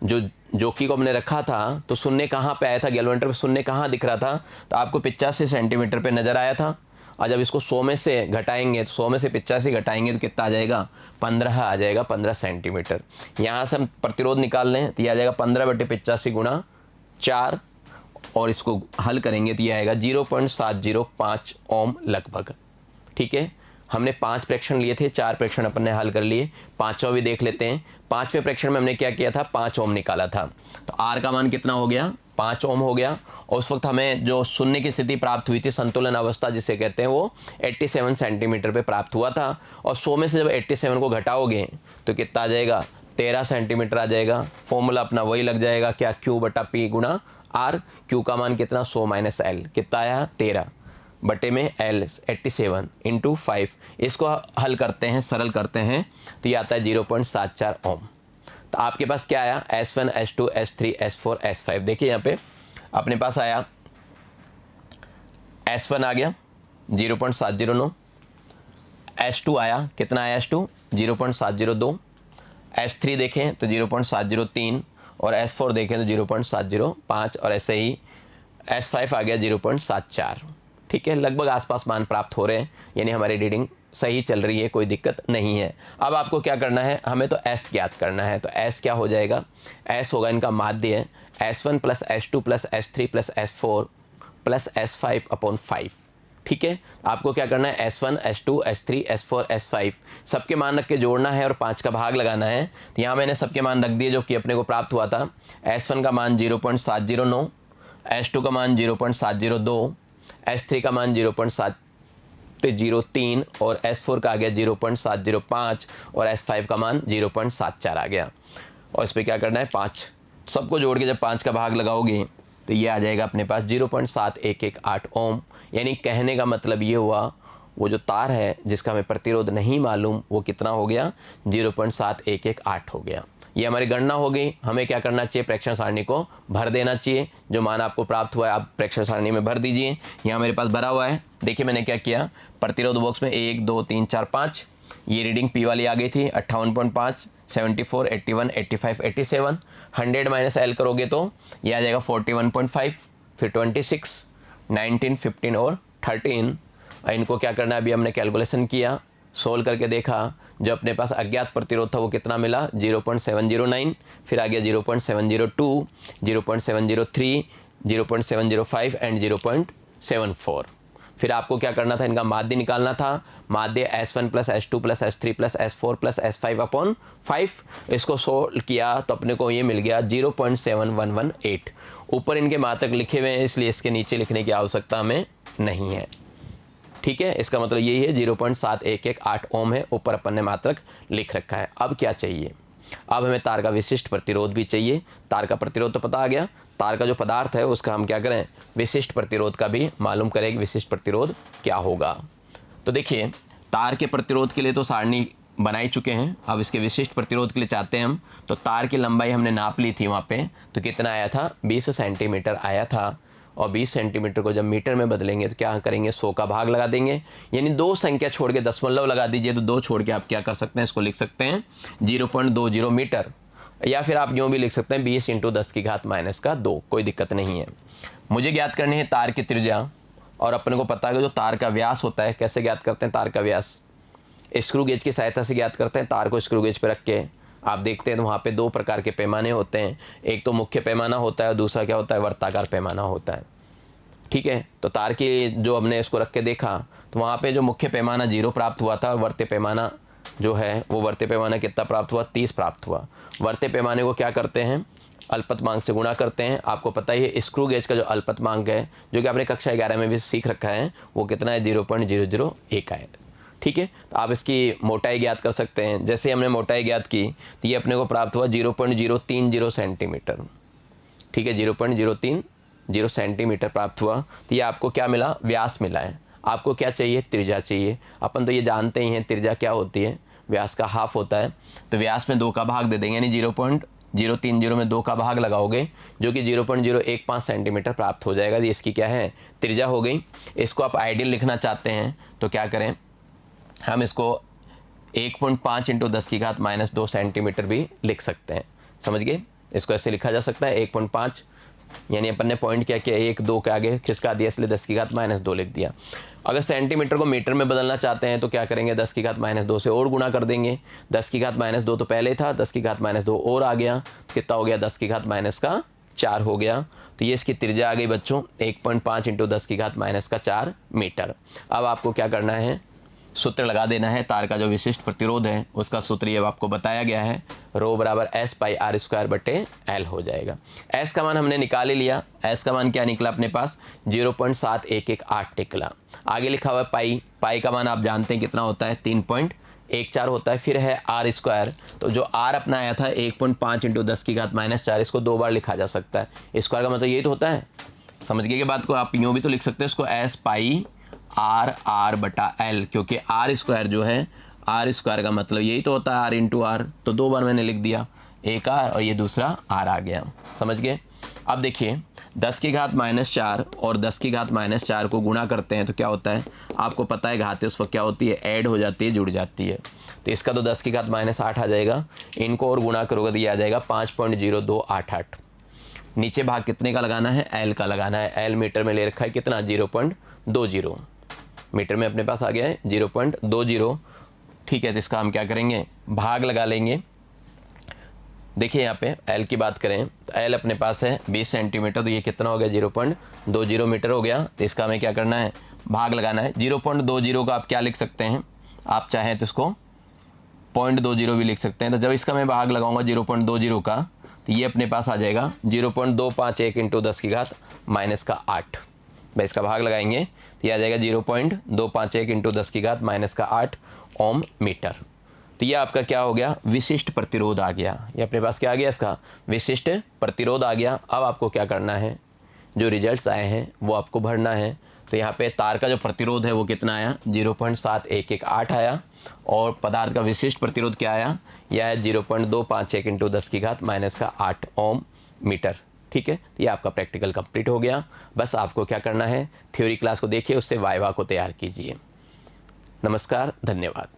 जो जोकी को हमने रखा था तो शून्य कहाँ पे आया था, गैल्वेमीटर पे शून्य कहाँ दिख रहा था, तो आपको 85 सेंटीमीटर पे नज़र आया था। और जब इसको 100 में से घटाएंगे तो 100 में से 85 घटाएंगे तो कितना आ जाएगा, 15 आ जाएगा, 15 सेंटीमीटर। यहाँ से हम प्रतिरोध निकाल लें तो ये आ जाएगा 15/85 गुणा 4, और इसको हल करेंगे तो ये आएगा 0.705 ओम लगभग। ठीक है, हमने 5 प्रेक्षण लिए थे, 4 प्रेक्षण अपन ने हल कर लिए, 5वां भी देख लेते हैं। 5वें प्रेक्षण में हमने क्या किया था, 5 ओम निकाला था, तो आर का मान कितना हो गया, 5 ओम हो गया। और उस वक्त हमें जो शून्य की स्थिति प्राप्त हुई थी, संतुलन अवस्था जिसे कहते हैं, वो 87 सेंटीमीटर पे प्राप्त हुआ था। और 100 में से जब 87 को घटाओगे तो कितना आ जाएगा, 13 सेंटीमीटर आ जाएगा। फॉर्मूला अपना वही लग जाएगा, क्या, Q/P गुणा आर। क्यू का मान कितना, 100 - L, कितना आया, 13 बटे में L 87 × 5। इसको हल करते हैं, सरल करते हैं, तो ये आता है 0.74 ओम। तो आपके पास क्या आया, S1 S2 S3 S4 S5। देखिए यहाँ पे अपने पास आया S1 आ गया 0.709, S2 आया, कितना आया S2, 0.702, S3 देखें तो 0.703, और S4 देखें तो 0.705, और ऐसे ही S5 आ गया 0.74। ठीक है, लगभग आसपास मान प्राप्त हो रहे हैं, यानी हमारी रीडिंग सही चल रही है, कोई दिक्कत नहीं है। अब आपको क्या करना है, हमें तो S ज्ञात करना है। तो S क्या हो जाएगा, S होगा इनका माध्य, S1 + S2 + S3 + S4 + S5/5। ठीक है, आपको क्या करना है, S1 S2 S3 S4 S5 सबके मान रख के जोड़ना है और 5 का भाग लगाना है। तो यहाँ मैंने सबके मान रख दिए जो कि अपने को प्राप्त हुआ था। S1 का मान 0.709, S2 का मान 0.702, S3 का मान 0.703, और S4 का आ गया 0.705, और S5 का मान 0.74 आ गया। और इस पर क्या करना है, 5 सबको जोड़ के जब 5 का भाग लगाओगे तो ये आ जाएगा अपने पास 0.7118 ओम। यानी कहने का मतलब ये हुआ, वो जो तार है जिसका हमें प्रतिरोध नहीं मालूम, वो कितना हो गया, 0.7118 हो गया। ये हमारी गणना हो गई। हमें क्या करना चाहिए, प्रेक्षण सारणी को भर देना चाहिए। जो मान आपको प्राप्त हुआ है आप प्रेक्षण सारणी में भर दीजिए। यहाँ मेरे पास भरा हुआ है, देखिए मैंने क्या किया, प्रतिरोध बॉक्स में 1 2 3 4 5 ये रीडिंग P वाली आ गई थी, 58.5 74 81 85 87। 100 - L करोगे तो ये आ जाएगा 41.5, फिर 26 19 15 और 13। इनको क्या करना है, अभी हमने कैलकुलेशन किया, सोल्व करके देखा, जो अपने पास अज्ञात प्रतिरोध था वो कितना मिला, 0.709, फिर आ गया 0.702, 0.703, 0.705 एंड 0.74। फिर आपको क्या करना था, इनका माध्य निकालना था। माध्य S1 + S2 + S3 + S4 + S5/5। इसको सोल्व किया तो अपने को ये मिल गया 0.7118। ऊपर इनके मात्रक लिखे हुए हैं, इसलिए इसके नीचे लिखने की आवश्यकता हमें नहीं है। ठीक है, इसका मतलब यही है 0.7118 ओम है, ऊपर अपन ने मात्रक लिख रखा है। अब क्या चाहिए, अब हमें तार का विशिष्ट प्रतिरोध भी चाहिए। तार का प्रतिरोध तो पता आ गया, तार का जो पदार्थ है उसका हम क्या करें, विशिष्ट प्रतिरोध का भी मालूम करें कि विशिष्ट प्रतिरोध क्या होगा। तो देखिए, तार के प्रतिरोध के लिए तो सारणी बना ही चुके हैं, अब इसके विशिष्ट प्रतिरोध के लिए चाहते हैं हम। तो तार की लंबाई हमने नाप ली थी वहाँ पे, तो कितना आया था, 20 सेंटीमीटर आया था। और 20 सेंटीमीटर को जब मीटर में बदलेंगे तो क्या करेंगे, 100 का भाग लगा देंगे, यानी 2 संख्या छोड़ के दशमलव लगा दीजिए, तो 2 छोड़ के आप क्या कर सकते हैं, इसको लिख सकते हैं 0.20 मीटर, या फिर आप यूँ भी लिख सकते हैं 20 × 10⁻², कोई दिक्कत नहीं है। मुझे ज्ञात करनी है तार की त्रिज्या, और अपने को पता है कि जो तार का व्यास होता है, कैसे ज्ञात करते हैं तार का व्यास, स्क्रू गेज की सहायता से ज्ञात करते हैं। तार को स्क्रू गेज पे रख के आप देखते हैं तो वहाँ पे 2 प्रकार के पैमाने होते हैं, एक तो मुख्य पैमाना होता है और दूसरा क्या होता है, वर्ताकार पैमाना होता है। ठीक है, तो तार की जो हमने इसको रख के देखा तो वहाँ पे जो मुख्य पैमाना 0 प्राप्त हुआ था, और वर्त्य पैमाना जो है वो वर्त्य पैमाना कितना प्राप्त हुआ, 30 प्राप्त हुआ। वर्त्य पैमाने को क्या करते हैं, अल्पतमांक से गुणा करते हैं। आपको पता ही है स्क्रू गेज का जो अल्पतमांक है, जो कि आपने कक्षा 11 में भी सीख रखा है, वो कितना है, 0.001 है। ठीक है, तो आप इसकी मोटाई ज्ञात कर सकते हैं। जैसे हमने मोटाई ज्ञात की तो ये अपने को प्राप्त हुआ 0.030 सेंटीमीटर। ठीक है, 0.030 सेंटीमीटर प्राप्त हुआ। तो ये आपको क्या मिला, व्यास मिला है। आपको क्या चाहिए, त्रिज्या चाहिए। अपन तो ये जानते ही हैं त्रिज्या क्या होती है, व्यास का हाफ होता है। तो व्यास में 2 का भाग दे देंगे, यानी 0.030 में 2 का भाग लगाओगे, जो कि 0.015 सेंटीमीटर प्राप्त हो जाएगा। ये इसकी क्या है, त्रिज्या हो गई। इसको आप आइडियल लिखना चाहते हैं तो क्या करें, हम इसको 1.5 × 10⁻² सेंटीमीटर भी लिख सकते हैं। समझ गए, इसको ऐसे लिखा जा सकता है 1.5, यानी अपन ने पॉइंट क्या किया, 1 2 के आगे खिसका दिया, इसलिए 10 की घात -2 लिख दिया। अगर सेंटीमीटर को मीटर में बदलना चाहते हैं तो क्या करेंगे, 10 की घात -2 से और गुणा कर देंगे। 10 की घात -2 तो पहले था, 10 की घात -2 और आ गया, कितना हो गया, 10 की घात -4 हो गया। तो ये इसकी त्रिज्या आ गई बच्चों 1.5 × 10 की घात -4 मीटर। अब आपको क्या करना है, सूत्र लगा देना है। तार का जो विशिष्ट प्रतिरोध है उसका सूत्र ये आपको बताया गया है, रो बराबर S/R² हो जाएगा। S का मान हमने निकाल ही लिया। S का मान क्या निकला अपने पास, 0.7118 निकला। आगे लिखा हुआ है पाई, पाई का मान आप जानते हैं कितना होता है, 3.14 होता है। फिर है R², तो जो R अपना आया था 1.5 × 10 की घात -4, इसको 2 बार लिखा जा सकता है। स्क्वायर का मतलब ये तो होता है, समझ गए कि बात को, आप यूँ भी तो लिख सकते हैं इसको S/R/L, क्योंकि R² जो है, R² का मतलब यही तो होता है R × R, तो 2 बार मैंने लिख दिया, एक R और ये दूसरा R आ गया, समझ गए। अब देखिए 10 की घात -4 और 10 की घात -4 को गुणा करते हैं तो क्या होता है, आपको पता है घातें उस वक्त क्या होती है, ऐड हो जाती है, जुड़ जाती है। तो इसका तो 10 की घात -8 आ जाएगा, इनको और गुणा करोगे तो ये आ जाएगा 5.0288। नीचे भाग कितने का लगाना है, L का लगाना है। L मीटर में ले रखा है कितना, 0.20 मीटर में अपने पास आ गया है 0.20। ठीक है, तो इसका हम क्या करेंगे, भाग लगा लेंगे। देखिए यहाँ पे L की बात करें तो L अपने पास है 20 सेंटीमीटर, तो ये कितना हो गया, 0.20 मीटर हो गया। तो इसका हमें क्या करना है, भाग लगाना है। 0.20 का आप क्या लिख सकते हैं, आप चाहें तो इसको 0.20 भी लिख सकते हैं। तो जब इसका मैं भाग लगाऊंगा 0.20 का, तो ये अपने पास आ जाएगा 0.251 × 10 की घात -8। भाई इसका भाग लगाएंगे तो ये आ जाएगा 0.251 × 10 की घात -8 ओम मीटर। तो ये आपका क्या हो गया, विशिष्ट प्रतिरोध आ गया। ये अपने पास क्या आ गया, इसका विशिष्ट प्रतिरोध आ गया। अब आपको क्या करना है, जो रिजल्ट्स आए हैं वो आपको भरना है। तो यहाँ पे तार का जो प्रतिरोध है वो कितना आया, 0.7118 आया, और पदार्थ का विशिष्ट प्रतिरोध क्या आया, यह है 0.251 × 10 की घात -8 ओम मीटर। ठीक है, ये आपका प्रैक्टिकल कंप्लीट हो गया। बस आपको क्या करना है, थ्योरी क्लास को देखिए, उससे वाइवा को तैयार कीजिए। नमस्कार, धन्यवाद।